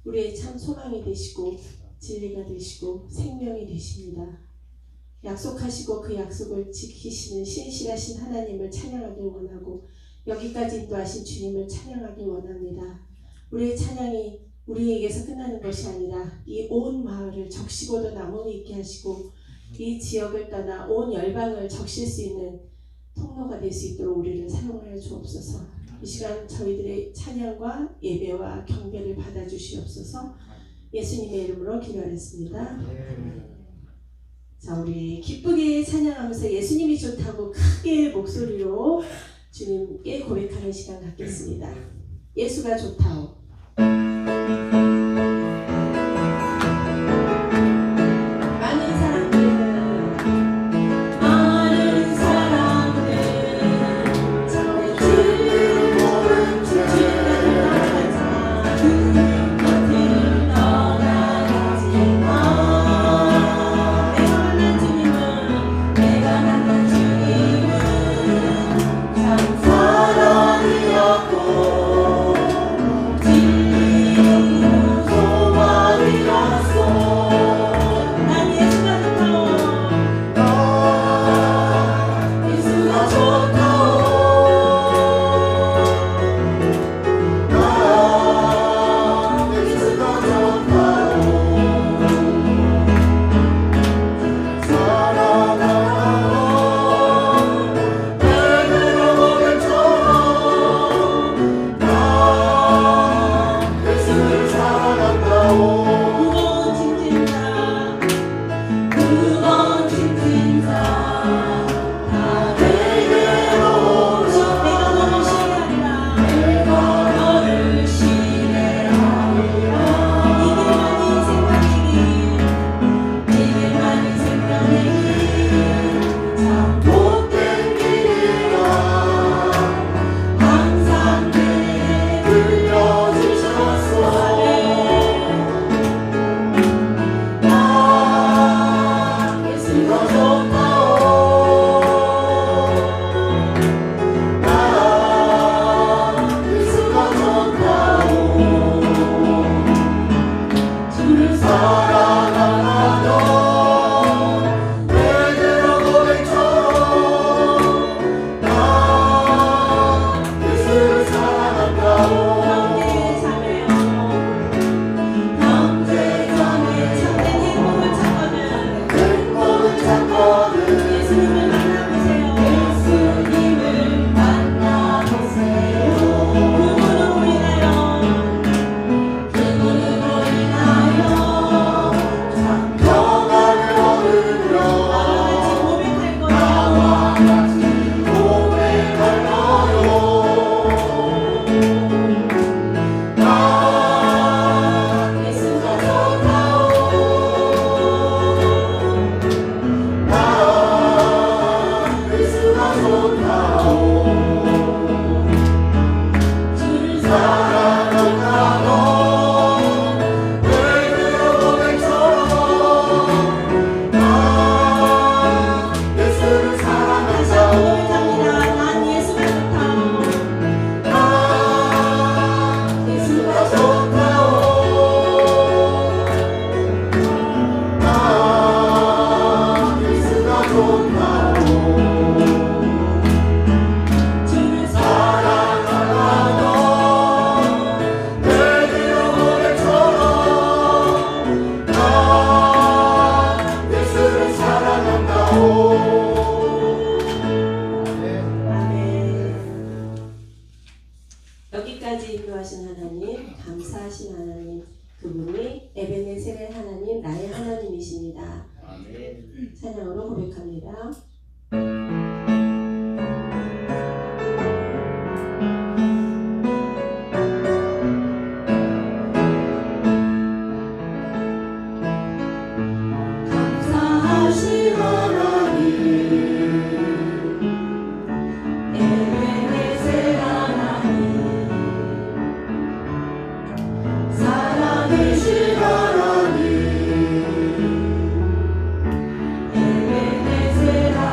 우리의 참 소망이 되시고 진리가 되시고 생명이 되십니다. 약속하시고 그 약속을 지키시는 신실하신 하나님을 찬양하길 원하고 여기까지 인도하신 주님을 찬양하길 원합니다. 우리의 찬양이 우리에게서 끝나는 것이 아니라 이 온 마을을 적시고도 나무에 있게 하시고 이 지역을 떠나 온 열방을 적실 수 있는 통로가 될 수 있도록 우리를 사용하여 주옵소서. 이 시간 저희들의 찬양과 예배와 경배를 받아주시옵소서. 예수님의 이름으로 기도하였습니다. 자, 우리 기쁘게 찬양하면서 예수님이 좋다고 크게 목소리로 주님께 고백하는 시간 갖겠습니다. 예수가 좋다오. 여기까지 인도하신 하나님, 감사하신 하나님, 그분이 에베네셀의 하나님, 나의 하나님이십니다. 찬양으로 고백합니다. 에베네셀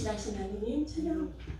신실하신 하나님 찬양합니다.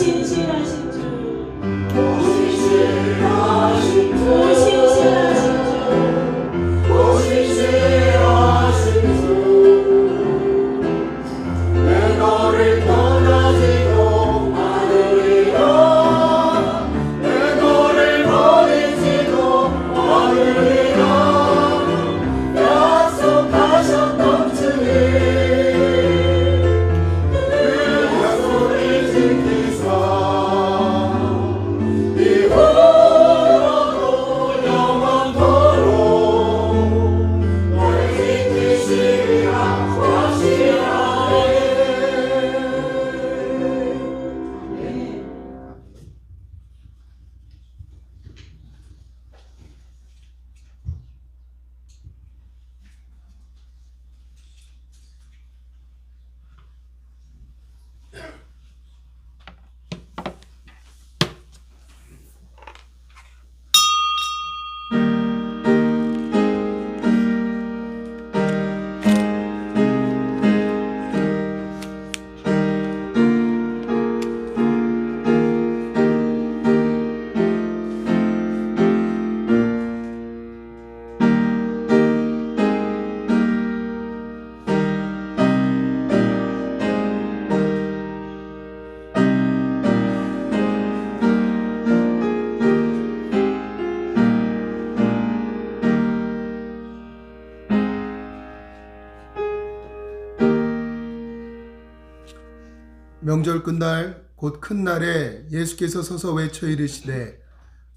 신실하신 주, 신실하신 주. 명절 끝날 곧 큰 날에 예수께서 서서 외쳐 이르시되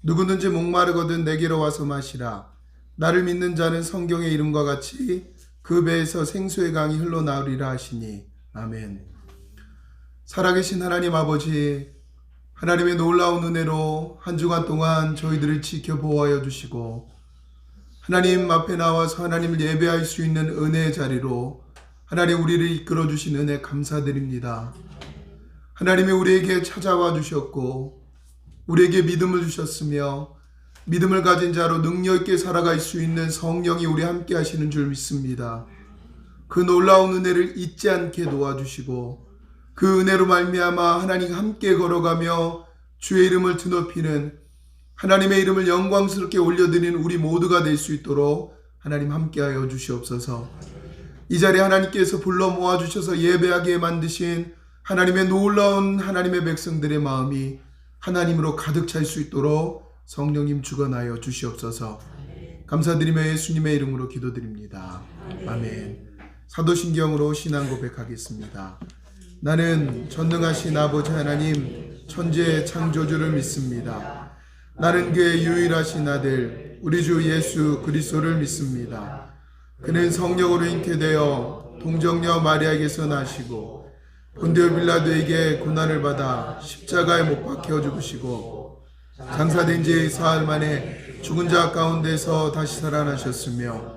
누구든지 목마르거든 내게로 와서 마시라. 나를 믿는 자는 성경의 이름과 같이 그 배에서 생수의 강이 흘러나오리라 하시니. 아멘. 살아계신 하나님 아버지, 하나님의 놀라운 은혜로 한 주간 동안 저희들을 지켜 보호하여 주시고 하나님 앞에 나와서 하나님을 예배할 수 있는 은혜의 자리로 하나님 우리를 이끌어 주신 은혜 감사드립니다. 하나님이 우리에게 찾아와 주셨고 우리에게 믿음을 주셨으며 믿음을 가진 자로 능력 있게 살아갈 수 있는 성령이 우리 함께 하시는 줄 믿습니다. 그 놀라운 은혜를 잊지 않게 도와주시고 그 은혜로 말미암아 하나님과 함께 걸어가며 주의 이름을 드높이는 하나님의 이름을 영광스럽게 올려드리는 우리 모두가 될 수 있도록 하나님 함께하여 주시옵소서. 이 자리에 하나님께서 불러 모아주셔서 예배하게 만드신 하나님의 놀라운 하나님의 백성들의 마음이 하나님으로 가득 찰 수 있도록 성령님 주관하여 주시옵소서. 감사드리며 예수님의 이름으로 기도드립니다. 아멘. 사도신경으로 신앙 고백하겠습니다. 나는 전능하신 아버지 하나님 천지의 창조주를 믿습니다. 나는 그의 유일하신 아들 우리 주 예수 그리스도를 믿습니다. 그는 성령으로 잉태되어 동정녀 마리아에게서 나시고 본디오 빌라도에게 고난을 받아 십자가에 못 박혀 죽으시고 장사된 지 사흘 만에 죽은 자 가운데서 다시 살아나셨으며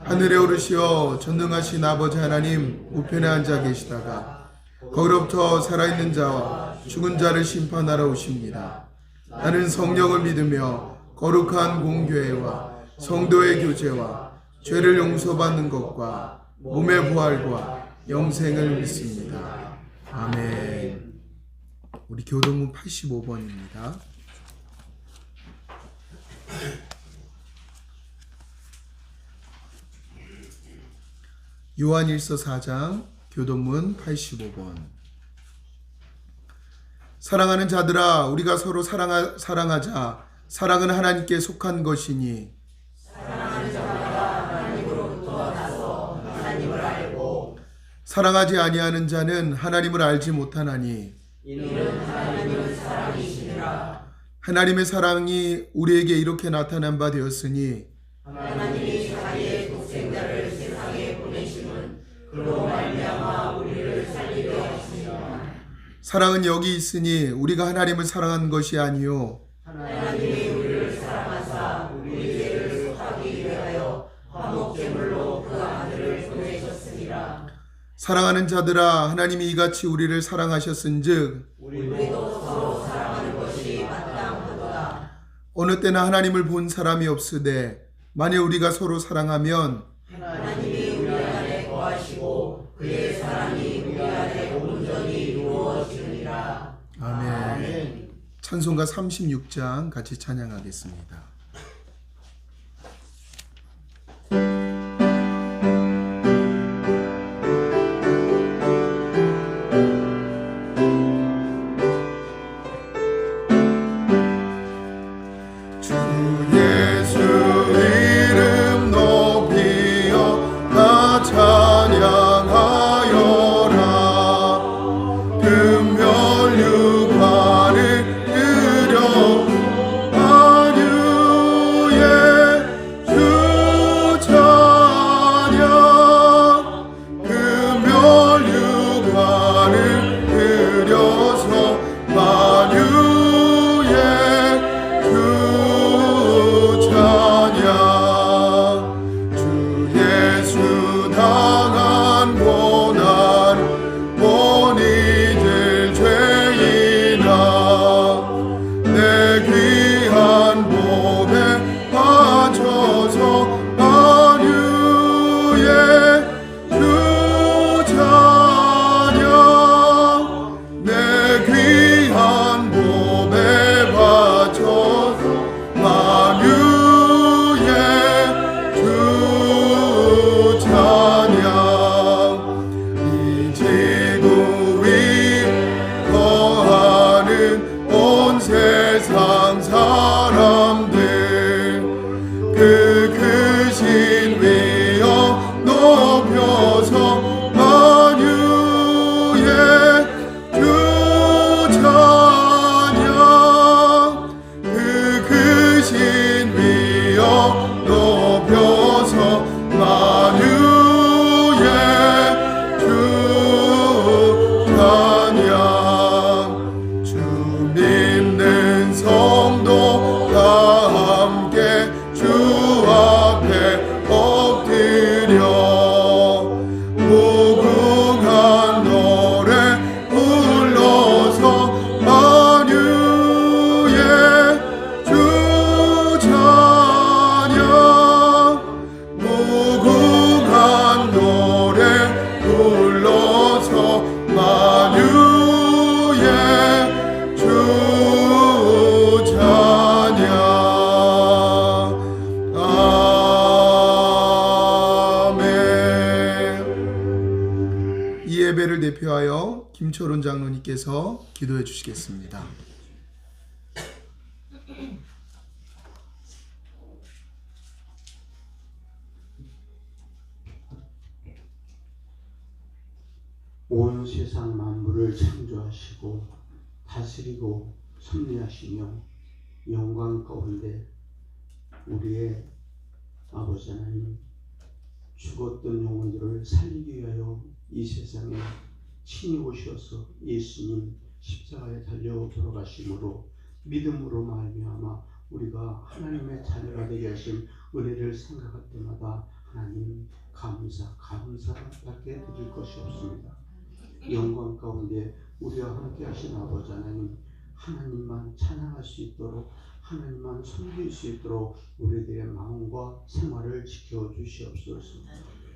하늘에 오르시어 전능하신 아버지 하나님 우편에 앉아 계시다가 거기로부터 살아있는 자와 죽은 자를 심판하러 오십니다. 나는 성령을 믿으며 거룩한 공교회와 성도의 교제와 죄를 용서받는 것과 몸의 부활과 영생을 믿습니다. 아멘. 우리 교도문 85번입니다. 요한일서 4장 교도문 85번. 사랑하는 자들아 우리가 서로 사랑하자. 사랑은 하나님께 속한 것이니 사랑하는 자마다 하나님으로부터 나서 하나님을 알고 사랑하지 아니하는 자는 하나님을 알지 못하나니 이는 하나님은 사랑이시니라. 하나님의 사랑이 우리에게 이렇게 나타난 바 되었으니 하나님이 자기의 독생자를 세상에 보내심은 그로 말미암아 우리를 살리려 하시니라. 사랑은 여기 있으니 우리가 하나님을 사랑한 것이 아니요 하나님이 우리를 사랑하사 우리 죄를 속하기 위하여 화목제물로 그 아들을 보내셨으니라. 사랑하는 자들아 하나님이 이같이 우리를 사랑하셨은즉 우리도 서로 사랑하는 것이 마땅하도다. 어느 때나 하나님을 본 사람이 없으되 만일 우리가 서로 사랑하면 하나님이 우리 안에 거하시고 그의 사랑이 우리 안에 온전히 이루어지느니라. 아멘. 찬송가 36장 같이 찬양하겠습니다. 금멸 육화를 들여 아류 대표하여 김초론 장로님께서 기도해 주시겠습니다. 온 세상 만물을 창조하시고 다스리고 섭리하시며 영광 가운데 우리의 아버지 하나님, 죽었던 영혼들을 살리기 위하여 이 세상에 친히 오셔서 예수님 십자가에 달려 돌아가심으로 믿음으로 말미암아 우리가 하나님의 자녀가 되게 하신 은혜를 생각할 때마다 하나님 감사밖에 드릴 것이 없습니다. 영광 가운데 우리와 함께 하신 아버지 하나님, 하나님만 찬양할 수 있도록, 하나님만 섬길 수 있도록 우리들의 마음과 생활을 지켜주시옵소서.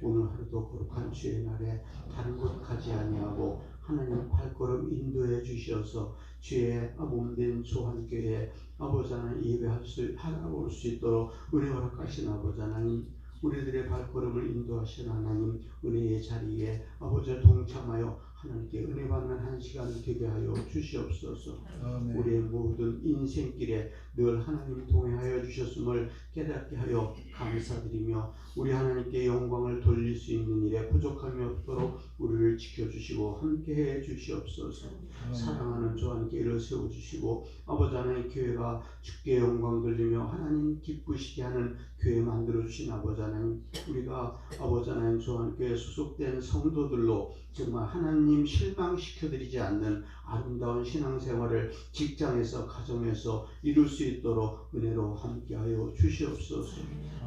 오늘 하루도 거룩한 주의 날에 다른 곳 가지 아니하고 하나님 발걸음 인도해 주셔서 주의 몸된 조한교회 아버지 하나님 예배할 수 있도록 은혜 허락하신 아버지 하나님, 우리들의 발걸음을 인도하신 하나님, 은혜의 자리에 아버지 동참하여 하나님께 은혜 받는 한 시간 되게 하여 주시옵소서. 아멘. 우리의 모든 인생길에 늘 하나님 동행하여 주셨음을 깨닫게 하여 감사드리며 우리 하나님께 영광을 돌릴 수 있는 일에 부족함이 없도록 우리를 지켜주시고 함께해 주시옵소서. 사랑하는 조한교회를 세워주시고 아버지 하나님, 교회가 주께 영광 돌리며 하나님 기쁘시게 하는 교회 만들어주신 아버지 하나님, 우리가 아버지 하나님 조한교회에 소속된 성도들로 정말 하나님 실망시켜드리지 않는 아름다운 신앙생활을 직장에서 가정에서 이룰 수 있도록 은혜로 함께하여 주시옵소서.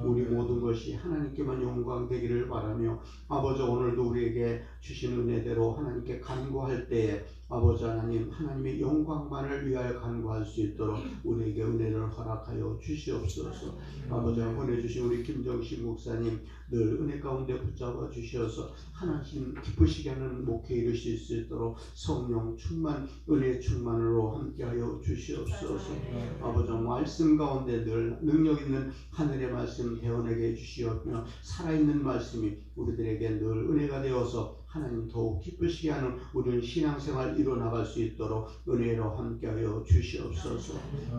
우리 모든 것이 하나님께만 영광 되기를 바라며 아버지, 오늘도 우리에게 주신 은혜대로 하나님께 간구할 때에 아버지 하나님, 하나님의 영광만을 위하여 간구할 수 있도록 우리에게 은혜를 허락하여 주시옵소서. 아버지가 보내주신 우리 김정식 목사님 늘 은혜 가운데 붙잡아 주셔서 하나님 기쁘시게 하는 목회에 이르실 수 있도록 성령 충만, 은혜 충만으로 함께하여 주시옵소서. 아버지, 말씀 가운데 늘 능력 있는 하늘의 말씀 대원하게 해주시옵며 살아있는 말씀이 우리들에게 늘 은혜가 되어서 하나님 더욱 기쁘시게 하는 우리는 신앙생활 이뤄나갈 수 있도록 은혜로 함께하여 주시옵소서.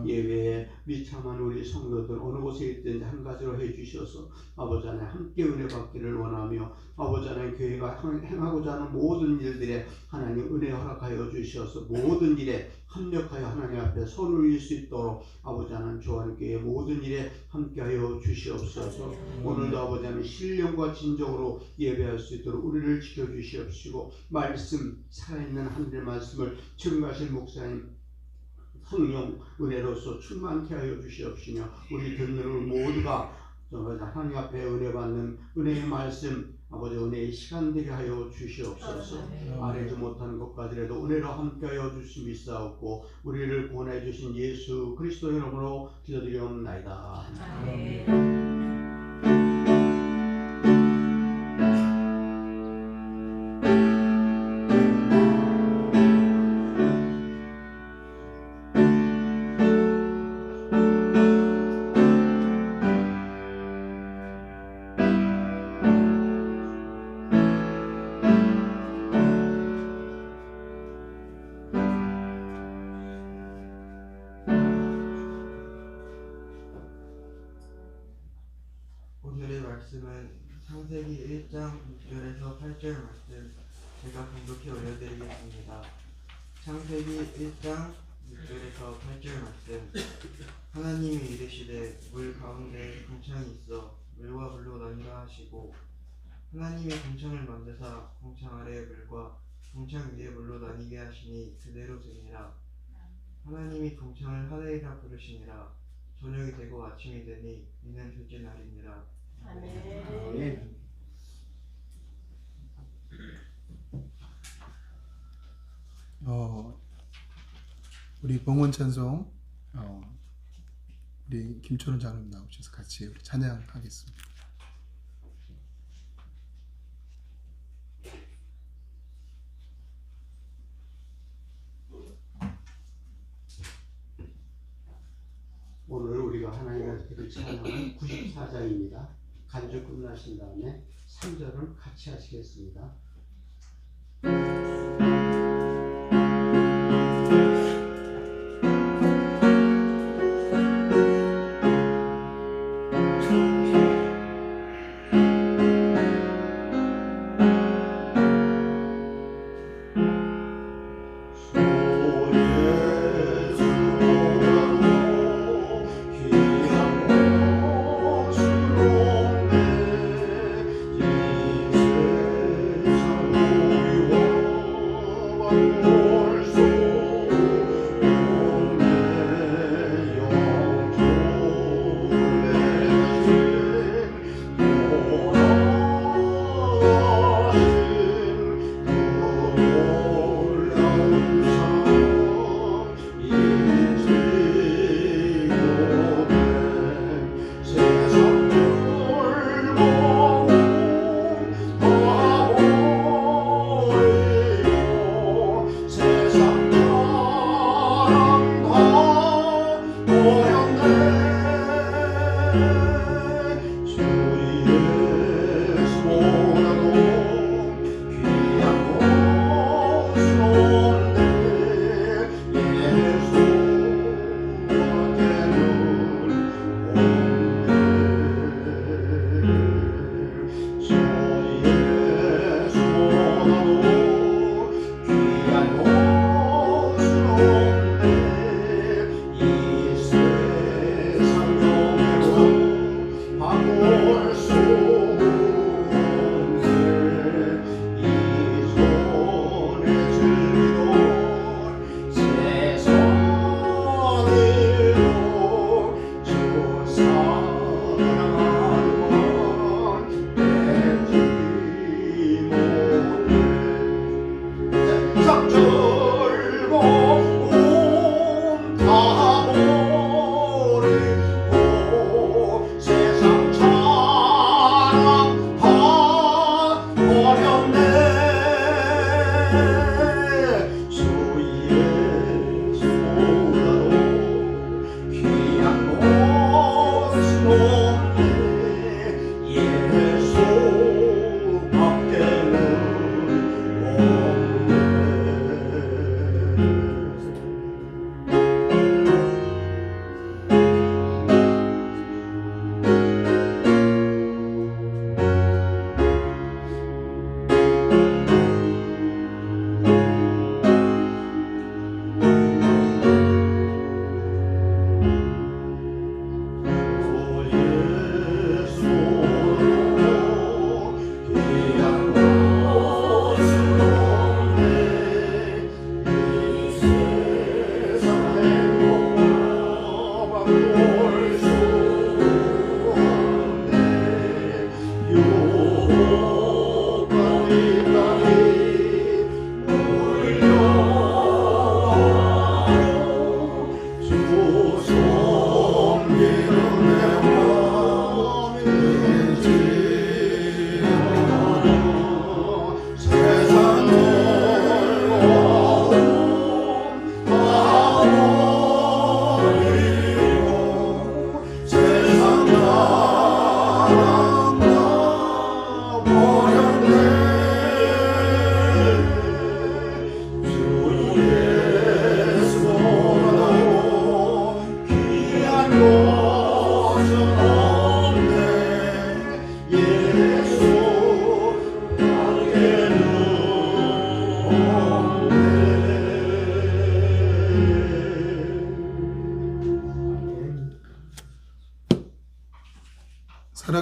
예외에 비참한 우리 성도들 어느 곳에 있든지 한 가지로 해주셔서 아버지 하나님 함께 은혜 받기를 원하며 아버지 하나님 교회가 행하고자 하는 모든 일들에 하나님 은혜 허락하여 주셔서 모든 일에 합력하여 하나님 앞에 손을 올릴 수 있도록 아버지 하나님 조한교회 모든 일에 함께하여 주시옵소서. 오늘도 아버지 하나님 신령과 진정으로 예배할 수 있도록 우리를 지켜주시옵시고 말씀, 살아있는 하늘의 말씀을 증거하신 목사님 성령 은혜로서 충만케 하여 주시옵시며 우리 듣는 우리 모두가 하나님 앞에 은혜 받는 은혜의 말씀 아버지 은혜의 시간 되게 하여 주시옵소서. 아뢰지 못하는 것까지라도 은혜로 함께하여 주심이 있사옵고 우리를 구원해 주신 예수 그리스도의 이름으로 기도드리옵나이다. 아멘. 오늘의 말씀은 창세기 1장 6절에서 8절 말씀 제가 공독해 올려드리겠습니다. 창세기 1장 6절에서 8절 말씀. 하나님이 이르시되 물 가운데 궁창이 있어 물과 물로 나뉘라 하시고 하나님이 궁창을 만드사 궁창 아래의 물과 궁창 위의 물로 나뉘게 하시니 그대로 되니라. 하나님이 궁창을 하늘이라 부르시니라. 저녁이 되고 아침이 되니 이는 둘째 날이니라. 아멘. 우리 봉헌 찬송 우리 김초론 장로님 나오셔서 같이 우리 찬양하겠습니다. 오늘 우리가 하나님의 뜻을 찬양하는 94장입니다. 간주 끝나신 다음에 3절을 같이 하시겠습니다.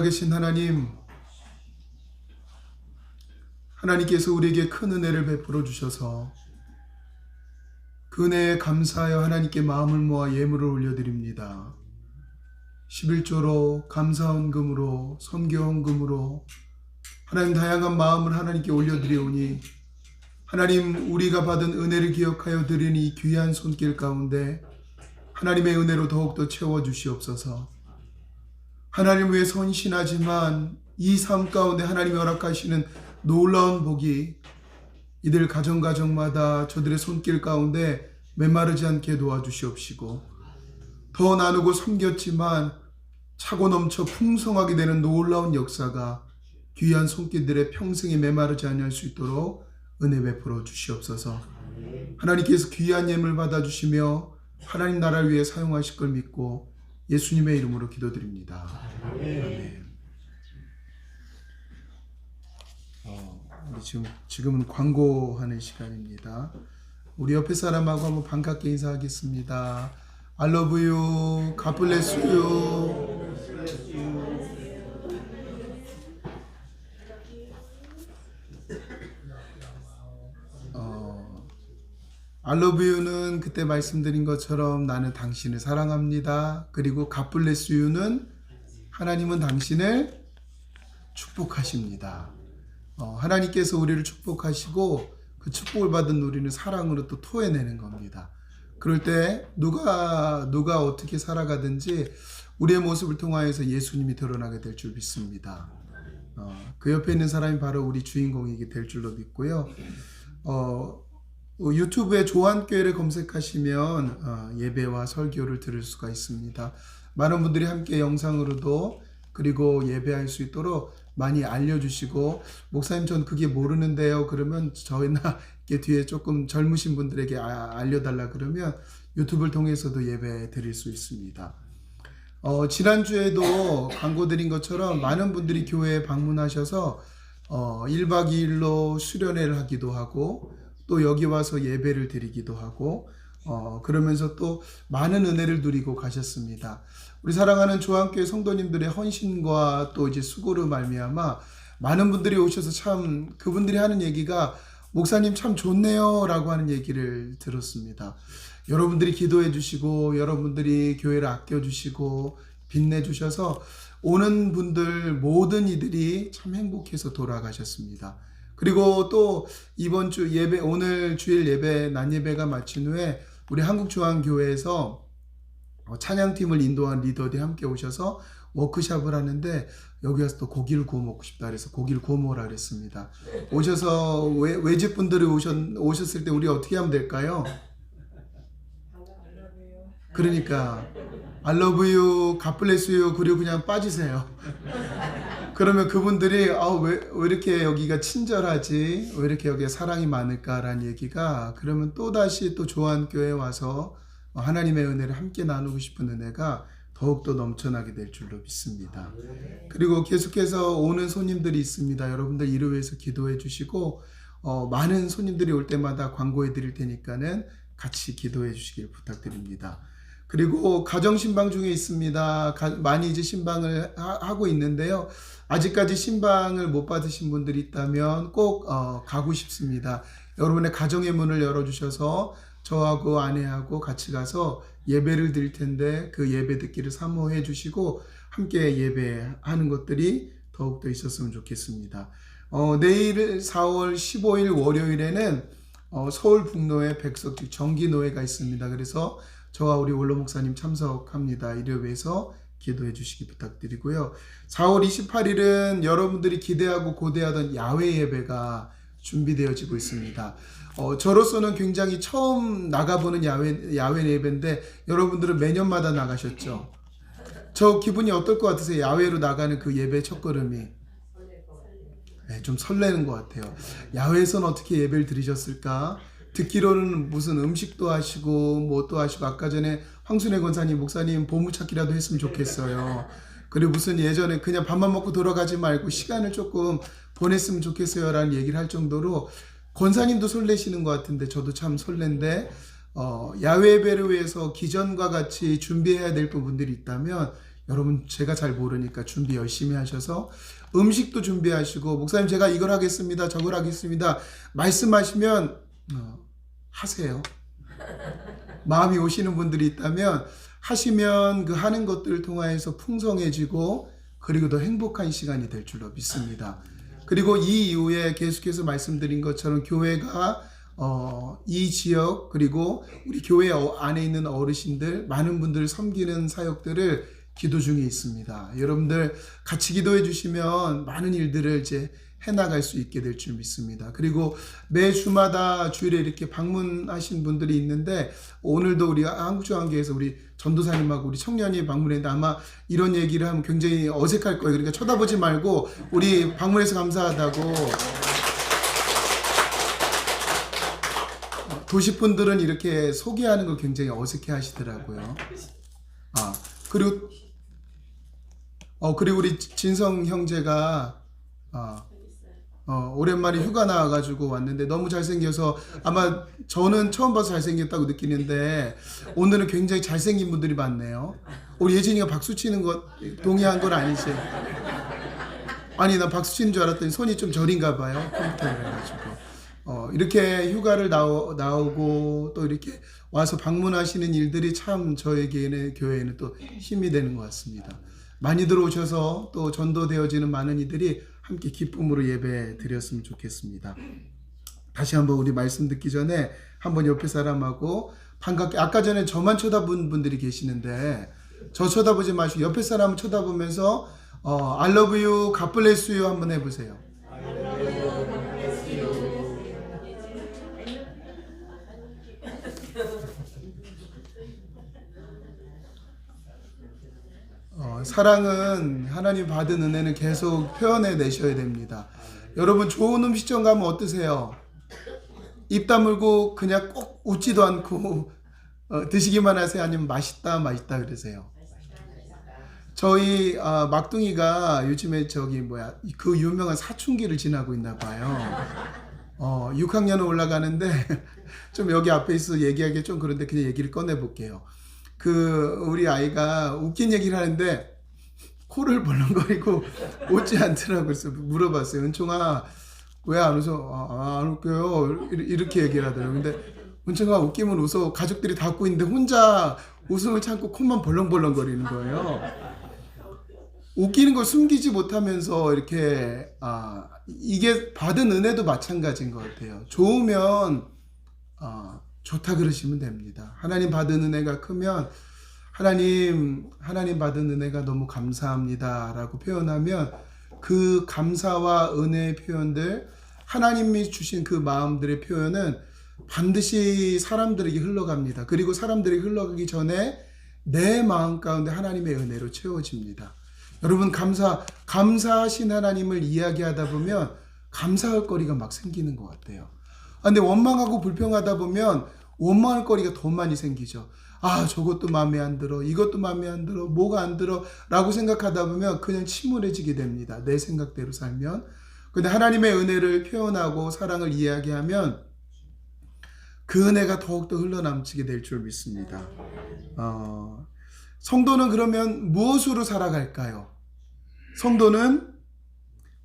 살아계신 하나님, 하나님께서 우리에게 큰 은혜를 베풀어 주셔서 그 은혜에 감사하여 하나님께 마음을 모아 예물을 올려드립니다. 11조로 감사헌금으로 선교헌금으로 하나님 다양한 마음을 하나님께 올려드리오니 하나님 우리가 받은 은혜를 기억하여 드리는 이 귀한 손길 가운데 하나님의 은혜로 더욱더 채워주시옵소서. 하나님 위해 헌신하지만 이 삶 가운데 하나님이 허락하시는 놀라운 복이 이들 가정마다 저들의 손길 가운데 메마르지 않게 도와주시옵시고 더 나누고 섬겼지만 차고 넘쳐 풍성하게 되는 놀라운 역사가 귀한 손길들의 평생에 메마르지 아니할 수 있도록 은혜 베풀어 주시옵소서. 하나님께서 귀한 예물 받아주시며 하나님 나라를 위해 사용하실 걸 믿고 예수님의 이름으로 기도드립니다. 아멘. 우리 지금은 광고하는 시간입니다. 우리 옆에 사람하고 한번 반갑게 인사하겠습니다. I love you. God bless you. I love you는 그때 말씀드린 것처럼 나는 당신을 사랑합니다. 그리고 God bless you는 하나님은 당신을 축복하십니다. 하나님께서 우리를 축복하시고 그 축복을 받은 우리는 사랑으로 또 토해내는 겁니다. 그럴 때 누가 어떻게 살아가든지 우리의 모습을 통하여서 예수님이 드러나게 될 줄 믿습니다. 그 옆에 있는 사람이 바로 우리 주인공이게 될 줄로 믿고요. 유튜브에 조한교회를 검색하시면 예배와 설교를 들을 수가 있습니다. 많은 분들이 함께 영상으로도 그리고 예배할 수 있도록 많이 알려주시고 목사님 전 그게 모르는데요 그러면 저희나 뒤에 조금 젊으신 분들에게 알려달라 그러면 유튜브를 통해서도 예배 드릴 수 있습니다. 지난주에도 광고 드린 것처럼 많은 분들이 교회에 방문하셔서 1박 2일로 수련회를 하기도 하고 또 여기 와서 예배를 드리기도 하고 그러면서 또 많은 은혜를 누리고 가셨습니다. 우리 사랑하는 조한교회 성도님들의 헌신과 또 이제 수고로 말미암아 많은 분들이 오셔서 참 그분들이 하는 얘기가 목사님 참 좋네요 라고 하는 얘기를 들었습니다. 여러분들이 기도해 주시고 여러분들이 교회를 아껴 주시고 빛내 주셔서 오는 분들 모든 이들이 참 행복해서 돌아가셨습니다. 그리고 또 이번 주 예배 오늘 주일 예배 낮 예배가 마친 후에 우리 한국조한교회에서 찬양팀을 인도한 리더들이 함께 오셔서 워크숍을 하는데 여기 와서 또 고기를 구워 먹고 싶다 그래서 고기를 구워 먹으라 그랬습니다. 오셔서 외집분들이 오셨을 때 우리 어떻게 하면 될까요? 그러니까 I love you, God bless you 그리고 그냥 빠지세요. 그러면 그분들이 왜 이렇게 여기가 친절하지? 왜 이렇게 여기에 사랑이 많을까라는 얘기가 그러면 또다시 또 조한교회에 와서 하나님의 은혜를 함께 나누고 싶은 은혜가 더욱더 넘쳐나게 될 줄로 믿습니다. 그리고 계속해서 오는 손님들이 있습니다. 여러분들 이를 위해서 기도해 주시고 많은 손님들이 올 때마다 광고해 드릴 테니까는 같이 기도해 주시길 부탁드립니다. 그리고 가정신방 중에 있습니다. 많이 이제 신방을 하고 있는데요. 아직까지 신방을 못 받으신 분들이 있다면 꼭 가고 싶습니다. 여러분의 가정의 문을 열어주셔서 저하고 아내하고 같이 가서 예배를 드릴 텐데 그 예배 듣기를 사모해 주시고 함께 예배하는 것들이 더욱더 있었으면 좋겠습니다. 내일 4월 15일 월요일에는 서울 북로에 백석집 정기노회가 있습니다. 그래서 저와 우리 원로 목사님 참석합니다. 이를 위해서 기도해 주시기 부탁드리고요. 4월 28일은 여러분들이 기대하고 고대하던 야외 예배가 준비되어지고 있습니다. 저로서는 굉장히 처음 나가보는 야외 예배인데 여러분들은 매년마다 나가셨죠? 저 기분이 어떨 것 같으세요? 야외로 나가는 그 예배 첫걸음이 네, 좀 설레는 것 같아요. 야외에서는 어떻게 예배를 드리셨을까? 듣기로는 무슨 음식도 하시고 뭐 하시고 아까 전에 황순애 권사님 목사님 보물찾기라도 했으면 좋겠어요. 그리고 무슨 예전에 그냥 밥만 먹고 돌아가지 말고 시간을 조금 보냈으면 좋겠어요 라는 얘기를 할 정도로 권사님도 설레시는 것 같은데 저도 참 설렌데 야외 예배를 위해서 기존과 같이 준비해야 될 부분들이 있다면 여러분 제가 잘 모르니까 준비 열심히 하셔서 음식도 준비하시고 목사님 제가 이걸 하겠습니다. 저걸 하겠습니다. 말씀하시면 하세요. 마음이 오시는 분들이 있다면 하시면 그 하는 것들을 통하여서 풍성해지고 그리고 더 행복한 시간이 될 줄로 믿습니다. 그리고 이 이후에 계속해서 말씀드린 것처럼 교회가 이 지역 그리고 우리 교회 안에 있는 어르신들 많은 분들을 섬기는 사역들을 기도 중에 있습니다. 여러분들 같이 기도해 주시면 많은 일들을 이제 해나갈 수 있게 될 줄 믿습니다. 그리고 매 주마다 주일에 이렇게 방문하신 분들이 있는데 오늘도 우리 한국중앙교회에서 우리 전도사님하고 우리 청년이 방문했는데 아마 이런 얘기를 하면 굉장히 어색할 거예요. 그러니까 쳐다보지 말고 우리 방문해서 감사하다고. 도시분들은 이렇게 소개하는 걸 굉장히 어색해 하시더라고요. 그리고 우리 진성 형제가 오랜만에 휴가 나와가지고 왔는데 너무 잘생겨서 아마 저는 처음 봐서 잘생겼다고 느끼는데 오늘은 굉장히 잘생긴 분들이 많네요. 우리 예진이가 박수 치는 것 동의한 건 아니지? 아니 나 박수 치는 줄 알았더니 손이 좀 저린가 봐요. 컴퓨터를 해가지고 이렇게 휴가를 나오고 또 이렇게 와서 방문하시는 일들이 참 저에게는 교회에는 또 힘이 되는 것 같습니다. 많이 들어오셔서 또 전도되어지는 많은 이들이 함께 기쁨으로 예배 드렸으면 좋겠습니다. 다시 한번 우리 말씀 듣기 전에 한번 옆에 사람하고 반갑게 아까 전에 저만 쳐다본 분들이 계시는데 저 쳐다보지 마시고 옆에 사람을 쳐다보면서 I love you, God bless you 한번 해보세요. 사랑은 하나님 받은 은혜는 계속 표현해 내셔야 됩니다. 여러분 좋은 음식점 가면 어떠세요? 입 다물고 그냥 꼭 웃지도 않고 드시기만 하세요? 아니면 맛있다 그러세요? 저희 막둥이가 요즘에 그 유명한 사춘기를 지나고 있나 봐요. 6학년을 올라가는데 좀 여기 앞에 있어 얘기하기 좀 그런데 그냥 얘기를 꺼내 볼게요. 우리 아이가 웃긴 얘기를 하는데 코를 벌렁거리고 웃지 않더라고요. 그래서 물어봤어요. 은총아 왜 안 웃어? 안 웃겨요. 이렇게 얘기를 하더라고요. 근데 은총아 웃기면 웃어. 가족들이 다 웃고 있는데 혼자 웃음을 참고 코만 벌렁벌렁거리는 거예요. 웃기는 걸 숨기지 못하면서 이렇게 이게 받은 은혜도 마찬가지인 것 같아요. 좋으면 좋다 그러시면 됩니다. 하나님 받은 은혜가 크면 하나님 받은 은혜가 너무 감사합니다 라고 표현하면 그 감사와 은혜의 표현들 하나님이 주신 그 마음들의 표현은 반드시 사람들에게 흘러갑니다. 그리고 사람들에게 흘러가기 전에 내 마음 가운데 하나님의 은혜로 채워집니다. 여러분 감사하신 하나님을 이야기하다 보면 감사할 거리가 막 생기는 것 같아요. 근데 원망하고 불평하다 보면 원망할 거리가 더 많이 생기죠. 저것도 마음에 안 들어. 이것도 마음에 안 들어. 뭐가 안 들어. 라고 생각하다 보면 그냥 침울해지게 됩니다. 내 생각대로 살면. 근데 하나님의 은혜를 표현하고 사랑을 이야기하면 그 은혜가 더욱더 흘러넘치게 될 줄 믿습니다. 성도는 그러면 무엇으로 살아갈까요? 성도는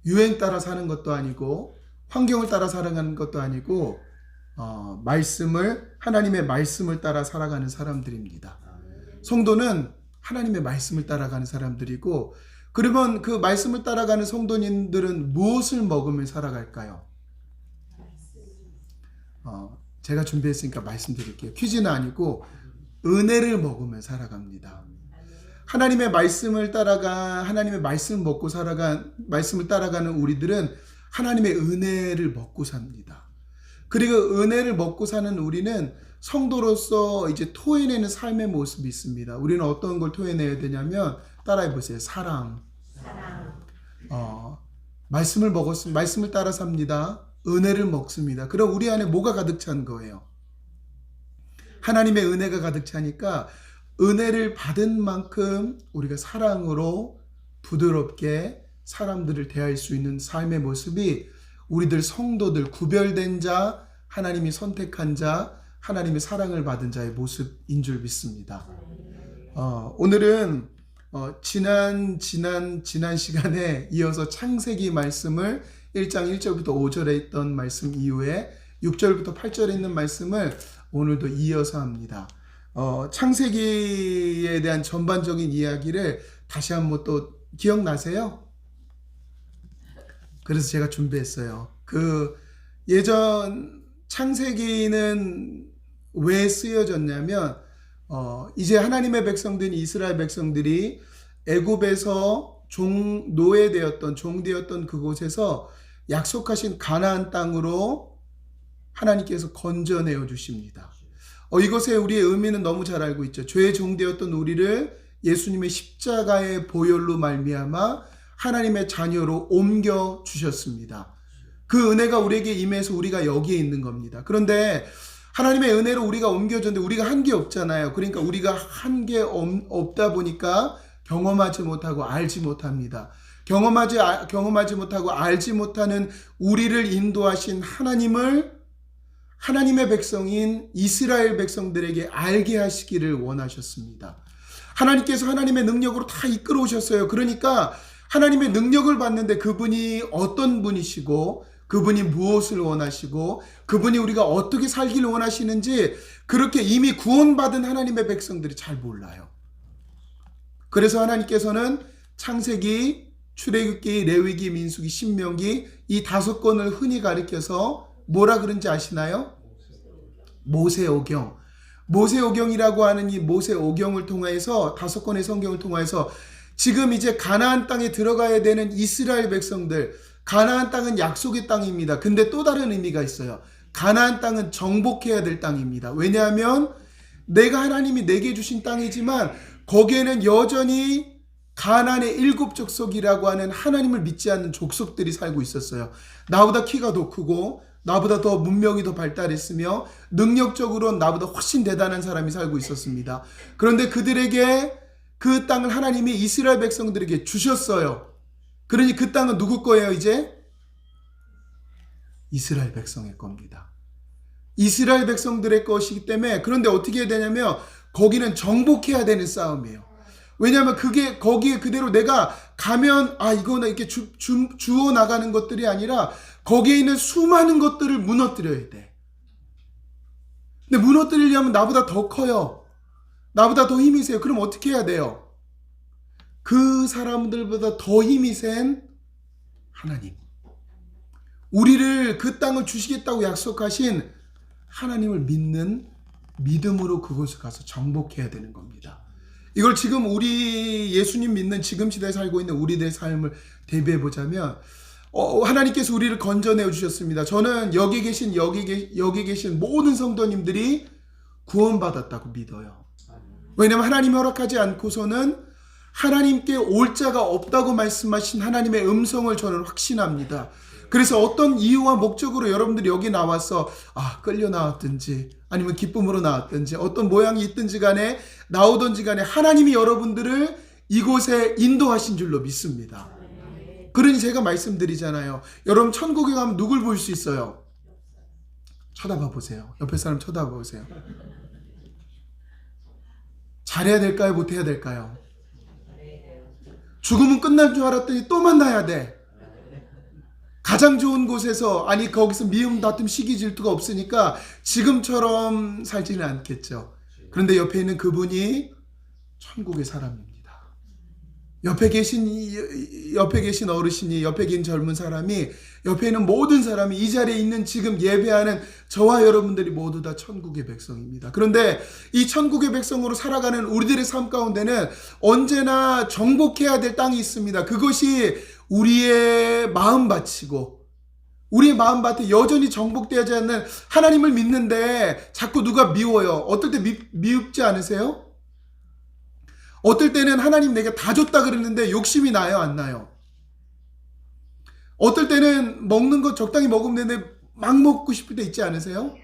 유행 따라 사는 것도 아니고 환경을 따라 살아가는 것도 아니고 하나님의 말씀을 따라 살아가는 사람들입니다. 성도는 하나님의 말씀을 따라가는 사람들이고 그러면 그 말씀을 따라가는 성도님들은 무엇을 먹으며 살아갈까요? 제가 준비했으니까 말씀드릴게요. 퀴즈는 아니고 은혜를 먹으며 살아갑니다. 하나님의 말씀을 말씀을 따라가는 우리들은 하나님의 은혜를 먹고 삽니다. 그리고 은혜를 먹고 사는 우리는 성도로서 이제 토해내는 삶의 모습이 있습니다. 우리는 어떤 걸 토해내야 되냐면 따라해 보세요. 사랑. 말씀을 따라 삽니다. 은혜를 먹습니다. 그럼 우리 안에 뭐가 가득 찬 거예요? 하나님의 은혜가 가득 차니까 은혜를 받은 만큼 우리가 사랑으로 부드럽게 사람들을 대할 수 있는 삶의 모습이 우리들 성도들 구별된 자, 하나님이 선택한 자, 하나님의 사랑을 받은 자의 모습인 줄 믿습니다. 오늘은 지난 시간에 이어서 창세기 말씀을 1장 1절부터 5절에 있던 말씀 이후에 6절부터 8절에 있는 말씀을 오늘도 이어서 합니다. 창세기에 대한 전반적인 이야기를 다시 한번 또 기억나세요? 그래서 제가 준비했어요. 예전 창세기는 왜 쓰여졌냐면 이제 하나님의 백성들인 이스라엘 백성들이 애굽에서 종되었던 그곳에서 약속하신 가나안 땅으로 하나님께서 건져내어 주십니다. 이것의 우리의 의미는 너무 잘 알고 있죠. 죄의 종되었던 우리를 예수님의 십자가의 보혈로 말미암아 하나님의 자녀로 옮겨 주셨습니다. 그 은혜가 우리에게 임해서 우리가 여기에 있는 겁니다. 그런데 하나님의 은혜로 우리가 옮겨졌는데 우리가 한 게 없잖아요. 그러니까 우리가 한 게 없다 보니까 경험하지 못하고 알지 못합니다. 경험하지 못하고 알지 못하는 우리를 인도하신 하나님의 백성인 이스라엘 백성들에게 알게 하시기를 원하셨습니다. 하나님께서 하나님의 능력으로 다 이끌어 오셨어요. 그러니까 하나님의 능력을 받는데 그분이 어떤 분이시고 그분이 무엇을 원하시고 그분이 우리가 어떻게 살기를 원하시는지 그렇게 이미 구원받은 하나님의 백성들이 잘 몰라요. 그래서 하나님께서는 창세기, 출애굽기, 레위기, 민수기, 신명기 이 5권을 흔히 가리켜서 뭐라 그런지 아시나요? 모세오경. 모세오경이라고 하는 이 모세오경을 통해서 5권의 성경을 통해서 지금 이제 가나안 땅에 들어가야 되는 이스라엘 백성들, 가나안 땅은 약속의 땅입니다. 근데 또 다른 의미가 있어요. 가나안 땅은 정복해야 될 땅입니다. 왜냐하면 내가 하나님이 내게 주신 땅이지만 거기에는 여전히 가나안의 7족속이라고 하는 하나님을 믿지 않는 족속들이 살고 있었어요. 나보다 키가 더 크고 나보다 더 문명이 더 발달했으며 능력적으로 나보다 훨씬 대단한 사람이 살고 있었습니다. 그런데 그들에게 그 땅을 하나님이 이스라엘 백성들에게 주셨어요. 그러니 그 땅은 누구 거예요 이제? 이스라엘 백성의 겁니다. 이스라엘 백성들의 것이기 때문에 그런데 어떻게 해야 되냐면 거기는 정복해야 되는 싸움이에요. 왜냐하면 거기에 그대로 내가 가면 이거는 이렇게 주워 나가는 것들이 아니라 거기에 있는 수많은 것들을 무너뜨려야 돼. 근데 무너뜨리려면 나보다 더 커요. 나보다 더 힘이 세요. 그럼 어떻게 해야 돼요? 그 사람들보다 더 힘이 센 하나님. 우리를 그 땅을 주시겠다고 약속하신 하나님을 믿는 믿음으로 그곳에 가서 정복해야 되는 겁니다. 이걸 지금 우리 예수님 믿는 지금 시대에 살고 있는 우리들의 삶을 대비해 보자면 하나님께서 우리를 건져내어 주셨습니다. 저는 여기 계신 모든 성도님들이 구원받았다고 믿어요. 왜냐하면 하나님이 허락하지 않고서는 하나님께 올 자가 없다고 말씀하신 하나님의 음성을 저는 확신합니다. 그래서 어떤 이유와 목적으로 여러분들이 여기 나와서 끌려 나왔든지 아니면 기쁨으로 나왔든지 어떤 모양이 있든지 간에 나오든지 간에 하나님이 여러분들을 이곳에 인도하신 줄로 믿습니다. 그러니 제가 말씀드리잖아요. 여러분 천국에 가면 누굴 볼 수 있어요? 쳐다봐 보세요. 옆에 사람 쳐다봐 보세요. 잘해야 될까요? 못해야 될까요? 죽으면 끝난 줄 알았더니 또 만나야 돼. 가장 좋은 곳에서 거기서 미움, 다툼, 시기, 질투가 없으니까 지금처럼 살지는 않겠죠. 그런데 옆에 있는 그분이 천국의 사람입니다. 옆에 계신 어르신이, 옆에 계신 젊은 사람이, 옆에 있는 모든 사람이 이 자리에 있는 지금 예배하는 저와 여러분들이 모두 다 천국의 백성입니다. 그런데 이 천국의 백성으로 살아가는 우리들의 삶 가운데는 언제나 정복해야 될 땅이 있습니다. 그것이 우리의 마음밭이고 우리의 마음밭에 여전히 정복되지 않는 하나님을 믿는데 자꾸 누가 미워요. 어떨 때 미흡지 않으세요? 어떨 때는 하나님 내가 다 줬다 그랬는데 욕심이 나요, 안 나요? 어떨 때는 먹는 거 적당히 먹으면 되는데 막 먹고 싶을 때 있지 않으세요?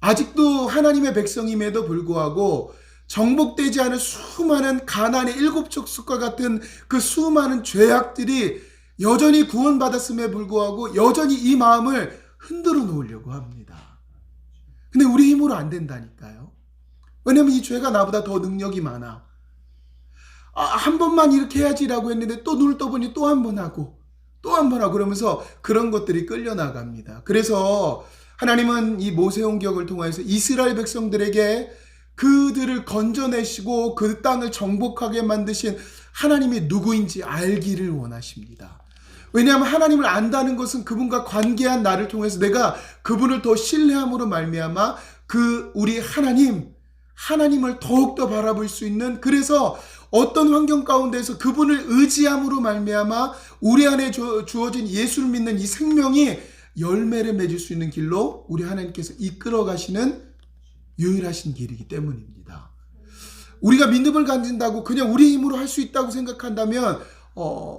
아직도 하나님의 백성임에도 불구하고 정복되지 않은 수많은 가나안의 7족속과 같은 그 수많은 죄악들이 여전히 구원받았음에 불구하고 여전히 이 마음을 흔들어 놓으려고 합니다. 근데 우리 힘으로 안 된다니까요. 왜냐면 이 죄가 나보다 더 능력이 많아. 한 번만 이렇게 해야지라고 했는데 또 눈을 떠보니 또 한 번 하고 또 한 번 하고 그러면서 그런 것들이 끌려나갑니다. 그래서 하나님은 이 모세온경을 통해서 이스라엘 백성들에게 그들을 건져내시고 그 땅을 정복하게 만드신 하나님이 누구인지 알기를 원하십니다. 왜냐하면 하나님을 안다는 것은 그분과 관계한 나를 통해서 내가 그분을 더 신뢰함으로 말미암아 우리 하나님을 더욱더 바라볼 수 있는, 그래서 어떤 환경 가운데서 그분을 의지함으로 말미암아 우리 안에 주어진 예수를 믿는 이 생명이 열매를 맺을 수 있는 길로 우리 하나님께서 이끌어 가시는 유일하신 길이기 때문입니다. 우리가 믿음을 가진다고 그냥 우리 힘으로 할 수 있다고 생각한다면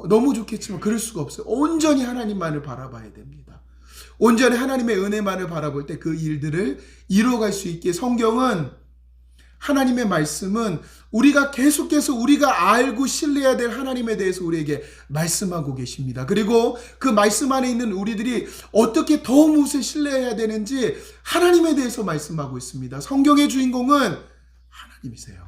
너무 좋겠지만 그럴 수가 없어요. 온전히 하나님만을 바라봐야 됩니다. 온전히 하나님의 은혜만을 바라볼 때 그 일들을 이루어갈 수 있게 성경은, 하나님의 말씀은 우리가 계속해서 우리가 알고 신뢰해야 될 하나님에 대해서 우리에게 말씀하고 계십니다. 그리고 그 말씀 안에 있는 우리들이 어떻게 더 무엇을 신뢰해야 되는지 하나님에 대해서 말씀하고 있습니다. 성경의 주인공은 하나님이세요.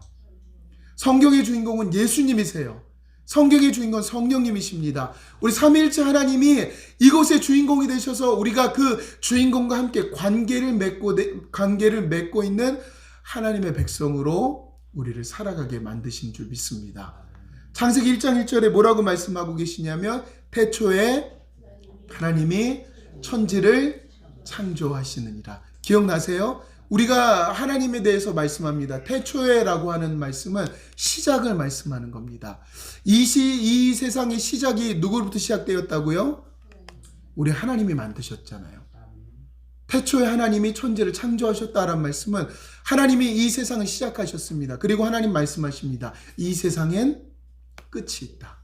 성경의 주인공은 예수님이세요. 성경의 주인공은 성령님이십니다. 우리 삼위일체 하나님이 이곳의 주인공이 되셔서 우리가 그 주인공과 함께 관계를 맺고 있는 하나님의 백성으로 우리를 살아가게 만드신 줄 믿습니다. 창세기 1장 1절에 뭐라고 말씀하고 계시냐면 태초에 하나님이 천지를 창조하시느니라. 기억나세요? 우리가 하나님에 대해서 말씀합니다. 태초에라고 하는 말씀은 시작을 말씀하는 겁니다. 이 세상의 시작이 누구로부터 시작되었다고요? 우리 하나님이 만드셨잖아요. 태초에 하나님이 천지를 창조하셨다라는 말씀은 하나님이 이 세상을 시작하셨습니다. 그리고 하나님 말씀하십니다. 이 세상엔 끝이 있다.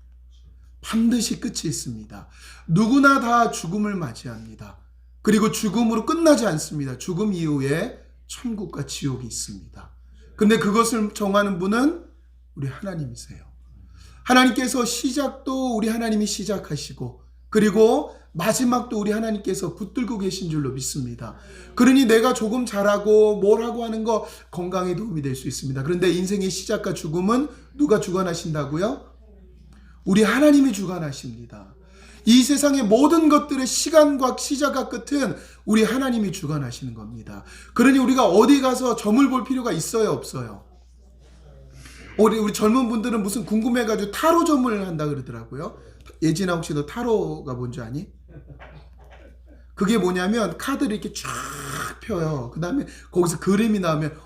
반드시 끝이 있습니다. 누구나 다 죽음을 맞이합니다. 그리고 죽음으로 끝나지 않습니다. 죽음 이후에 천국과 지옥이 있습니다. 근데 그것을 정하는 분은 우리 하나님이세요. 하나님께서 시작도 우리 하나님이 시작하시고 그리고 마지막도 우리 하나님께서 붙들고 계신 줄로 믿습니다. 그러니 내가 조금 잘하고 뭘 하고 하는 거 건강에 도움이 될 수 있습니다. 그런데 인생의 시작과 죽음은 누가 주관하신다고요? 우리 하나님이 주관하십니다. 이 세상의 모든 것들의 시간과 시작과 끝은 우리 하나님이 주관하시는 겁니다. 그러니 우리가 어디 가서 점을 볼 필요가 있어요, 없어요? 우리 젊은 분들은 무슨 궁금해가지고 타로점을 한다 그러더라고요. 예진아, 혹시 너 타로가 뭔지 아니? 그게 뭐냐면 카드를 이렇게 쫙 펴요. 그 다음에 거기서 그림이 나오면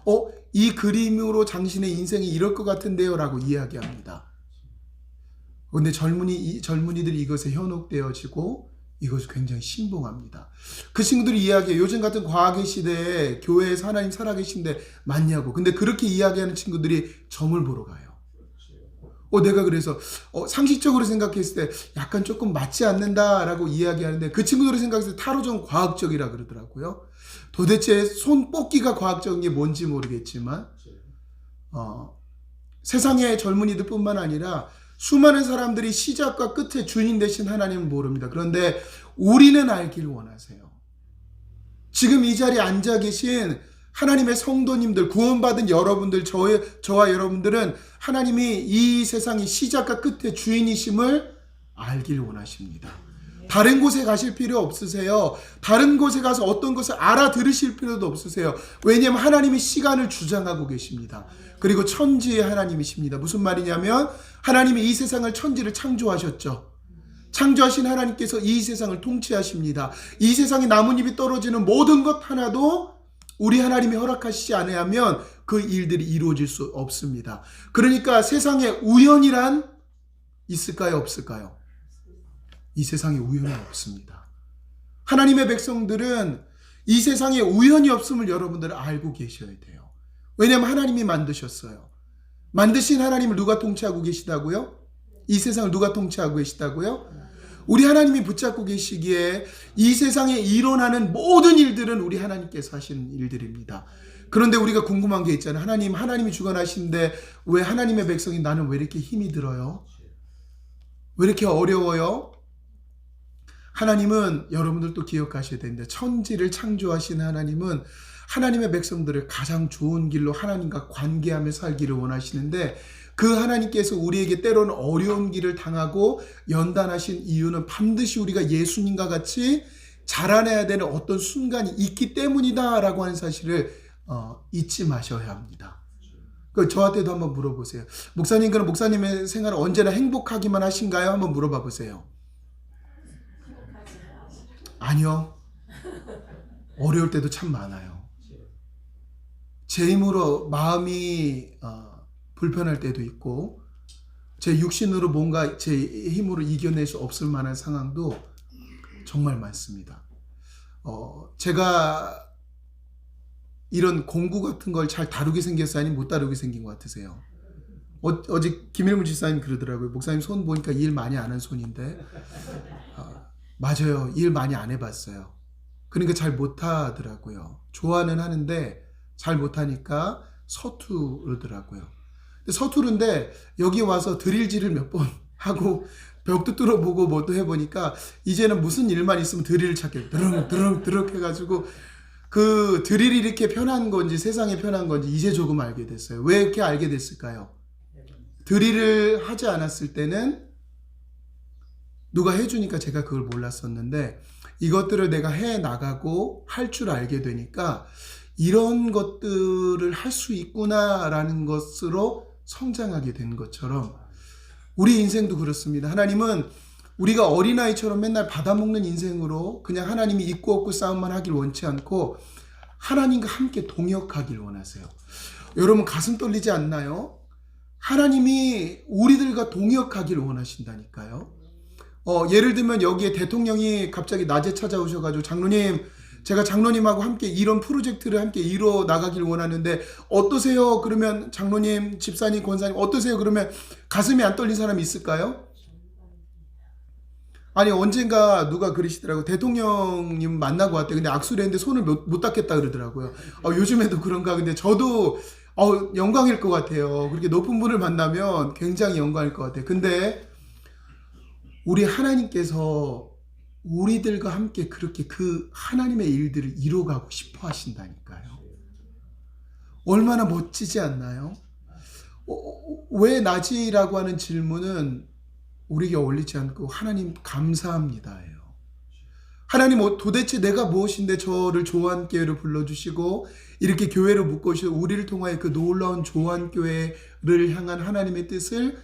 이 그림으로 당신의 인생이 이럴 것 같은데요 라고 이야기합니다. 근데 젊은이들이 이것에 현혹되어지고 이것이 굉장히 신봉합니다. 그 친구들이 이야기해요. 요즘 같은 과학의 시대에 교회에서 하나님 살아계신데 맞냐고. 근데 그렇게 이야기하는 친구들이 점을 보러 가요. 내가 그래서 상식적으로 생각했을 때 약간 조금 맞지 않는다라고 이야기하는데 그 친구들이 생각했을 때 타로점 과학적이라 그러더라고요. 도대체 손 뽑기가 과학적인 게 뭔지 모르겠지만 세상의 젊은이들 뿐만 아니라 수많은 사람들이 시작과 끝의 주인 되신 하나님은 모릅니다. 그런데 우리는 알기를 원하세요. 지금 이 자리에 앉아 계신 하나님의 성도님들, 구원받은 여러분들, 저와 여러분들은 하나님이 이 세상의 시작과 끝의 주인이심을 알기를 원하십니다. 다른 곳에 가실 필요 없으세요. 다른 곳에 가서 어떤 것을 알아들으실 필요도 없으세요. 왜냐하면 하나님이 시간을 주장하고 계십니다. 그리고 천지의 하나님이십니다. 무슨 말이냐면 하나님이 이 세상을 천지를 창조하셨죠. 창조하신 하나님께서 이 세상을 통치하십니다. 이 세상에 나뭇잎이 떨어지는 모든 것 하나도 우리 하나님이 허락하시지 않으면 그 일들이 이루어질 수 없습니다. 그러니까 세상에 우연이란 있을까요? 없을까요? 이 세상에 우연은 없습니다. 하나님의 백성들은 이 세상에 우연이 없음을 여러분들은 알고 계셔야 돼요. 왜냐하면 하나님이 만드셨어요. 만드신 하나님을 누가 통치하고 계시다고요? 이 세상을 누가 통치하고 계시다고요? 우리 하나님이 붙잡고 계시기에 이 세상에 일어나는 모든 일들은 우리 하나님께서 하시는 일들입니다. 그런데 우리가 궁금한 게 있잖아요. 하나님이 주관하시는데 왜 하나님의 백성이 나는 왜 이렇게 힘이 들어요? 왜 이렇게 어려워요? 하나님은 여러분들도 기억하셔야 되는데 천지를 창조하신 하나님은 하나님의 백성들을 가장 좋은 길로 하나님과 관계하며 살기를 원하시는데 그 하나님께서 우리에게 때로는 어려운 길을 당하고 연단하신 이유는 반드시 우리가 예수님과 같이 자라나야 되는 어떤 순간이 있기 때문이다라고 하는 사실을 잊지 마셔야 합니다. 저한테도 한번 물어보세요. 목사님, 그럼 목사님의 생활은 언제나 행복하기만 하신가요? 한번 물어봐 보세요. 아니요. 어려울 때도 참 많아요. 제 힘으로 마음이 불편할 때도 있고, 제 육신으로 뭔가 제 힘으로 이겨낼 수 없을 만한 상황도 정말 많습니다. 제가 이런 공구 같은 걸 잘 다루게 생겼어요? 아니면 못 다루게 생긴 것 같으세요? 어제 김일문 집사님 그러더라고요. 목사님 손 보니까 일 많이 안 한 손인데. 맞아요. 일 많이 안 해봤어요. 그러니까 잘 못하더라고요. 좋아는 하는데 잘 못하니까 서투르더라고요. 서투른데 여기 와서 드릴질을 몇 번 하고 벽도 뚫어보고 뭐도 해보니까 이제는 무슨 일만 있으면 드릴을 찾게 드릉 해가지고 그 드릴이 이렇게 편한 건지 세상에 편한 건지 이제 조금 알게 됐어요. 왜 이렇게 알게 됐을까요? 드릴을 하지 않았을 때는 누가 해주니까 제가 그걸 몰랐었는데 이것들을 내가 해나가고 할 줄 알게 되니까 이런 것들을 할 수 있구나라는 것으로 성장하게 된 것처럼 우리 인생도 그렇습니다. 하나님은 우리가 어린아이처럼 맨날 받아먹는 인생으로 그냥 하나님이 있고 없고 싸움만 하길 원치 않고 하나님과 함께 동역하길 원하세요. 여러분 가슴 떨리지 않나요? 하나님이 우리들과 동역하길 원하신다니까요. 예를 들면 여기에 대통령이 갑자기 낮에 찾아오셔가지고 장로님, 제가 장로님하고 함께 이런 프로젝트를 함께 이뤄 나가길 원하는데 어떠세요? 그러면 장로님, 집사님, 권사님 어떠세요? 그러면 가슴이 안 떨린 사람이 있을까요? 아니 언젠가 누가 그러시더라고요. 대통령님 만나고 왔대. 근데 악수를 했는데 손을 못 닿겠다 그러더라고요. 요즘에도 그런가? 근데 저도 영광일 것 같아요. 그렇게 높은 분을 만나면 굉장히 영광일 것 같아요. 근데 우리 하나님께서 우리들과 함께 그렇게 그 하나님의 일들을 이뤄가고 싶어 하신다니까요. 얼마나 멋지지 않나요? 왜 낮이라고 하는 질문은 우리에게 어울리지 않고 하나님 감사합니다예요. 하나님 도대체 내가 무엇인데 저를 조한교회로 불러주시고 이렇게 교회로 묶어주시고 우리를 통하여 그 놀라운 조한교회를 향한 하나님의 뜻을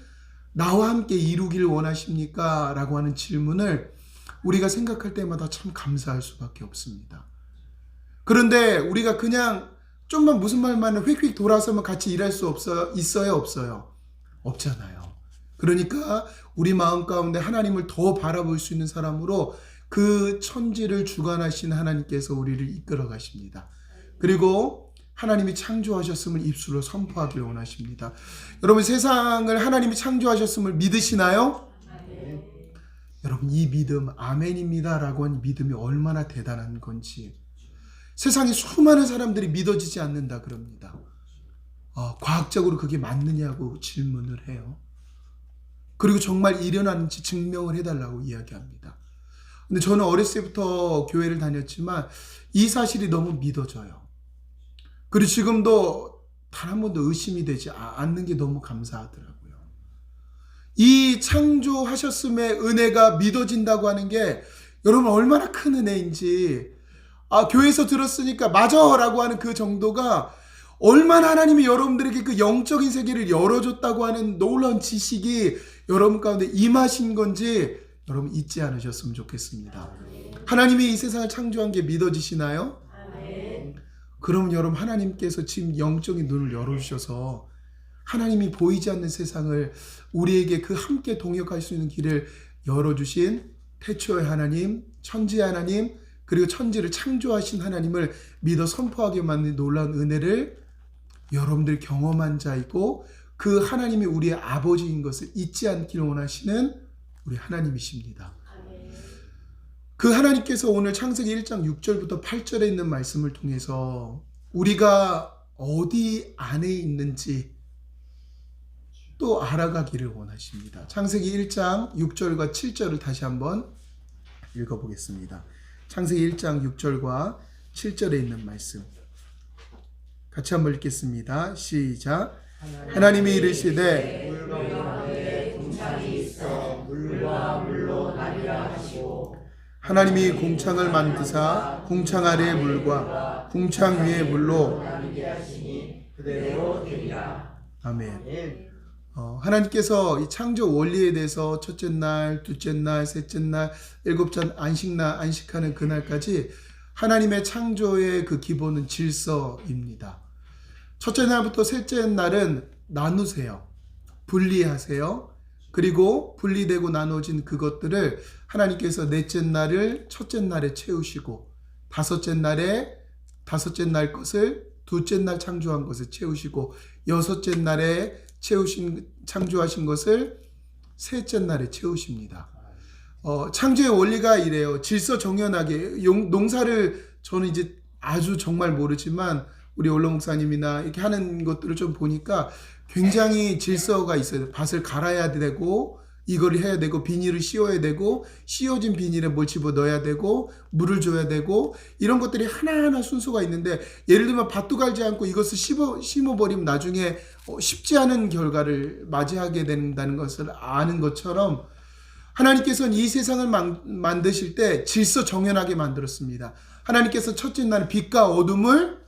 나와 함께 이루길 원하십니까? 라고 하는 질문을 우리가 생각할 때마다 참 감사할 수밖에 없습니다. 그런데 우리가 그냥 좀만 무슨 말만 휙휙 돌아서면 같이 일할 수 있어요? 없어요? 없잖아요. 그러니까 우리 마음 가운데 하나님을 더 바라볼 수 있는 사람으로 그 천지를 주관하신 하나님께서 우리를 이끌어 가십니다. 그리고 하나님이 창조하셨음을 입술로 선포하길 원하십니다. 여러분 세상을 하나님이 창조하셨음을 믿으시나요? 아멘. 여러분 이 믿음 아멘입니다 라고 하는 믿음이 얼마나 대단한 건지 세상에 수많은 사람들이 믿어지지 않는다 그럽니다. 과학적으로 그게 맞느냐고 질문을 해요. 그리고 정말 일어나는지 증명을 해달라고 이야기합니다. 근데 저는 어렸을 때부터 교회를 다녔지만 이 사실이 너무 믿어져요. 그리고 지금도 단 한 번도 의심이 되지 않는 게 너무 감사하더라고요. 이 창조하셨음의 은혜가 믿어진다고 하는 게 여러분 얼마나 큰 은혜인지 교회에서 들었으니까 맞아 라고 하는 그 정도가 얼마나 하나님이 여러분들에게 그 영적인 세계를 열어줬다고 하는 놀라운 지식이 여러분 가운데 임하신 건지 여러분 잊지 않으셨으면 좋겠습니다. 하나님이 이 세상을 창조한 게 믿어지시나요? 아멘. 그럼 여러분 하나님께서 지금 영적인 눈을 열어주셔서 하나님이 보이지 않는 세상을 우리에게 그 함께 동역할 수 있는 길을 열어주신 태초의 하나님, 천지의 하나님, 그리고 천지를 창조하신 하나님을 믿어 선포하게 만든 놀라운 은혜를 여러분들이 경험한 자이고 그 하나님이 우리의 아버지인 것을 잊지 않기를 원하시는 우리 하나님이십니다. 아멘. 그 하나님께서 오늘 창세기 1장 6절부터 8절에 있는 말씀을 통해서 우리가 어디 안에 있는지 또 알아가기를 원하십니다. 창세기 1장 6절과 7절을 다시 한번 읽어보겠습니다. 창세기 1장 6절과 7절에 있는 말씀 같이 한번 읽겠습니다. 시작. 하나님이 이르시되 물과 물 가운데 궁창이 있어 물과 물로 나뉘라 하시고 하나님이 궁창을 만드사 궁창 아래의 물과 궁창 위의 물로 나뉘게 하시니 그대로 되리라. 아멘. 하나님께서 이 창조 원리에 대해서 첫째 날, 둘째 날, 셋째 날, 일곱째 안식날, 안식하는 그날까지 하나님의 창조의 그 기본은 질서입니다. 첫째 날부터 셋째 날은 나누세요. 분리하세요. 그리고 분리되고 나눠진 그것들을 하나님께서 넷째 날을 첫째 날에 채우시고 다섯째 날 것을 둘째 날 창조한 것을 채우시고 여섯째 날에 창조하신 것을 셋째 날에 채우십니다. 창조의 원리가 이래요. 질서정연하게 농사를 저는 이제 아주 정말 모르지만 우리 원로 목사님이나 이렇게 하는 것들을 좀 보니까 굉장히 질서가 있어요. 밭을 갈아야 되고 이걸 해야 되고 비닐을 씌워야 되고 씌워진 비닐에 뭘 집어넣어야 되고 물을 줘야 되고 이런 것들이 하나하나 순서가 있는데 예를 들면 밭도 갈지 않고 이것을 심어버리면 나중에 쉽지 않은 결과를 맞이하게 된다는 것을 아는 것처럼 하나님께서는 이 세상을 만드실 때 질서정연하게 만들었습니다. 하나님께서 첫째 날은 빛과 어둠을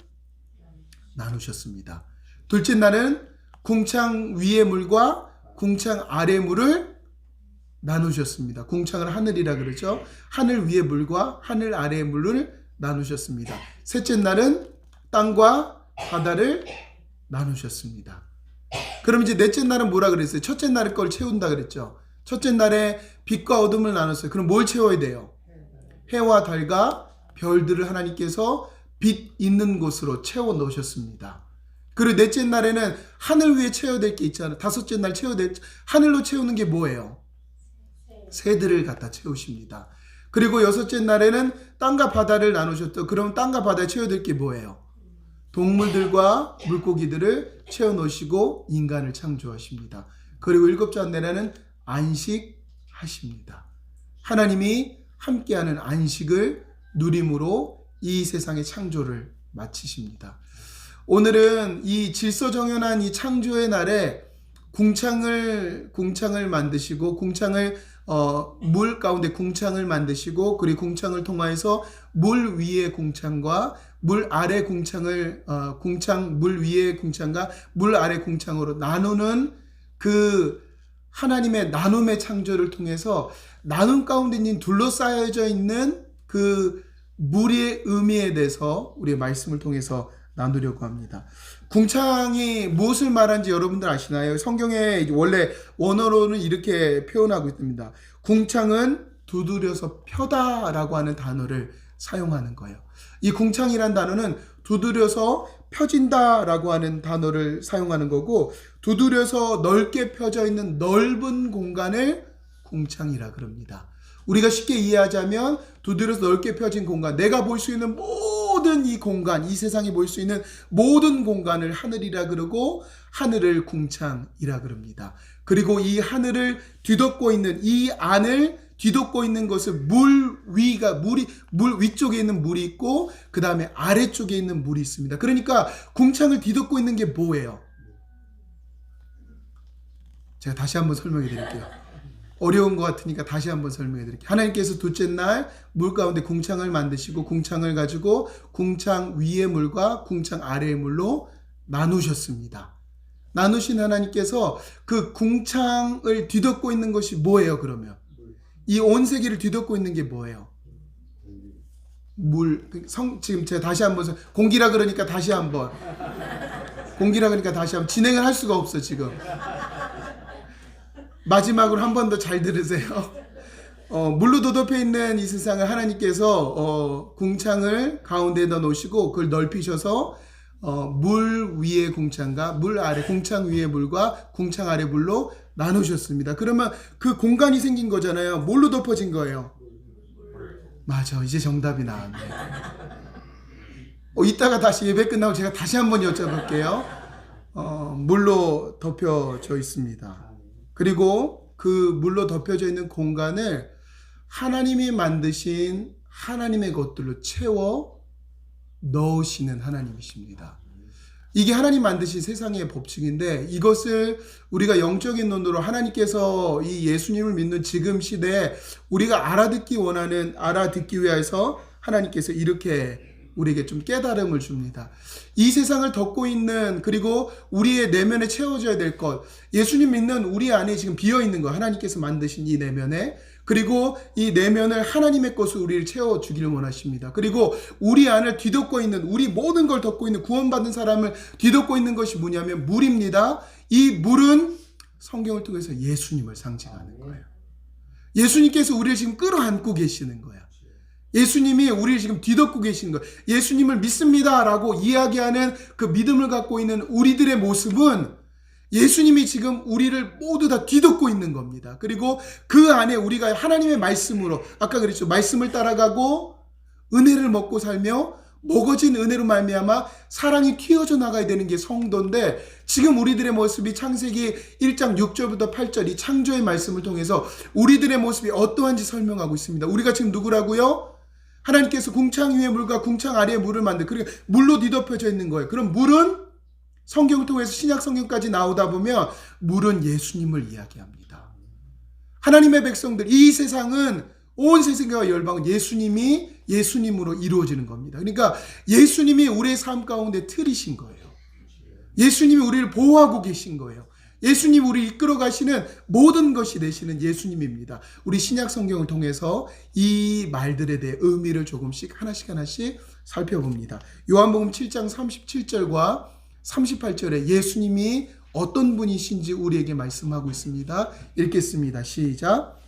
나누셨습니다. 둘째 날은 궁창 위의 물과 궁창 아래 물을 나누셨습니다. 궁창을 하늘이라 그러죠. 하늘 위의 물과 하늘 아래의 물을 나누셨습니다. 셋째 날은 땅과 바다를 나누셨습니다. 그럼 이제 넷째 날은 뭐라 그랬어요? 첫째 날의 걸 채운다 그랬죠. 첫째 날에 빛과 어둠을 나눴어요. 그럼 뭘 채워야 돼요? 해와 달과 별들을 하나님께서 빛 있는 곳으로 채워 넣으셨습니다. 그리고 넷째 날에는 하늘 위에 채워야 될 게 있잖아요. 다섯째 날 하늘로 채우는 게 뭐예요? 새들을 갖다 채우십니다. 그리고 여섯째 날에는 땅과 바다를 나누셨죠. 그럼 땅과 바다에 채워야 될 게 뭐예요? 동물들과 물고기들을 채워 놓으시고 인간을 창조하십니다. 그리고 일곱째 날에는 안식하십니다. 하나님이 함께하는 안식을 누림으로 이 세상의 창조를 마치십니다. 오늘은 이 질서정연한 이 창조의 날에 궁창을 만드시고 궁창을 물 가운데 궁창을 만드시고 그리고 궁창을 통하여서 물 위의 궁창과 물 아래 궁창을 물 위의 궁창과 물 아래 궁창으로 나누는 그 하나님의 나눔의 창조를 통해서 나눔 가운데 둘러싸여져 있는 그 물의 의미에 대해서 우리의 말씀을 통해서 나누려고 합니다. 궁창이 무엇을 말하는지 여러분들 아시나요? 성경에 원래 원어로는 이렇게 표현하고 있습니다. 궁창은 두드려서 펴다라고 하는 단어를 사용하는 거예요. 이 궁창이란 단어는 두드려서 펴진다라고 하는 단어를 사용하는 거고 두드려서 넓게 펴져 있는 넓은 공간을 궁창이라 그럽니다. 우리가 쉽게 이해하자면 두드려서 넓게 펴진 공간, 내가 볼 수 있는 모든 이 공간, 이 세상에 볼 수 있는 모든 공간을 하늘이라 그러고 하늘을 궁창이라 그럽니다. 그리고 이 하늘을 뒤덮고 있는 이 안을 뒤덮고 있는 것을 물 위쪽에 있는 물이 있고 그 다음에 아래쪽에 있는 물이 있습니다. 그러니까 궁창을 뒤덮고 있는 게 뭐예요? 제가 다시 한번 설명해 드릴게요. 어려운 것 같으니까 다시 한번 설명해 드릴게요. 하나님께서 둘째 날 물 가운데 궁창을 만드시고 궁창을 가지고 궁창 위의 물과 궁창 아래의 물로 나누셨습니다. 나누신 하나님께서 그 궁창을 뒤덮고 있는 것이 뭐예요, 그러면? 이 온 세계를 뒤덮고 있는 게 뭐예요? 물. 지금 제가 다시 한번 공기라 그러니까 다시 한번 진행을 할 수가 없어 지금. 마지막으로 한 번 더 잘 들으세요. 물로 도덮여 있는 이 세상을 하나님께서 궁창을 가운데에다 놓으시고 그걸 넓히셔서 물 위의 궁창과 물 아래 궁창 위의 물과 궁창 아래 물로 나누셨습니다. 그러면 그 공간이 생긴 거잖아요. 뭘로 덮어진 거예요? 맞아, 이제 정답이 나왔네. 이따가 다시 예배 끝나고 제가 다시 한번 여쭤볼게요. 물로 덮여져 있습니다. 그리고 그 물로 덮여져 있는 공간을 하나님이 만드신 하나님의 것들로 채워 넣으시는 하나님이십니다. 이게 하나님 만드신 세상의 법칙인데 이것을 우리가 영적인 눈으로 하나님께서 이 예수님을 믿는 지금 시대에 우리가 알아듣기 위해서 하나님께서 이렇게 우리에게 좀 깨달음을 줍니다. 이 세상을 덮고 있는 그리고 우리의 내면에 채워져야 될 것, 예수님 믿는 우리 안에 지금 비어있는 것, 하나님께서 만드신 이 내면에, 그리고 이 내면을 하나님의 것으로 우리를 채워주기를 원하십니다. 그리고 우리 안을 뒤덮고 있는, 우리 모든 걸 덮고 있는 구원받은 사람을 뒤덮고 있는 것이 뭐냐면 물입니다. 이 물은 성경을 통해서 예수님을 상징하는 거예요. 예수님께서 우리를 지금 끌어안고 계시는 거야. 예수님이 우리를 지금 뒤덮고 계시는 거예요. 예수님을 믿습니다 라고 이야기하는 그 믿음을 갖고 있는 우리들의 모습은 예수님이 지금 우리를 모두 다 뒤덮고 있는 겁니다. 그리고 그 안에 우리가 하나님의 말씀으로, 아까 그랬죠, 말씀을 따라가고 은혜를 먹고 살며 먹어진 은혜로 말미암아 사랑이 튀어져 나가야 되는 게 성도인데, 지금 우리들의 모습이 창세기 1장 6절부터 8절 이 창조의 말씀을 통해서 우리들의 모습이 어떠한지 설명하고 있습니다. 우리가 지금 누구라고요? 하나님께서 궁창 위의 물과 궁창 아래의 물을 그러니까 물로 뒤덮여져 있는 거예요. 그럼 물은 성경을 통해서 신약 성경까지 나오다 보면 물은 예수님을 이야기합니다. 하나님의 백성들, 이 세상은, 온 세상과 열방은 예수님으로 이루어지는 겁니다. 그러니까 예수님이 우리의 삶 가운데 틀이신 거예요. 예수님이 우리를 보호하고 계신 거예요. 예수님 우리를 이끌어 가시는 모든 것이 되시는 예수님입니다. 우리 신약 성경을 통해서 이 말들에 대해 의미를 조금씩 하나씩 살펴봅니다. 요한복음 7장 37절과 38절에 예수님이 어떤 분이신지 우리에게 말씀하고 있습니다. 읽겠습니다. 시작.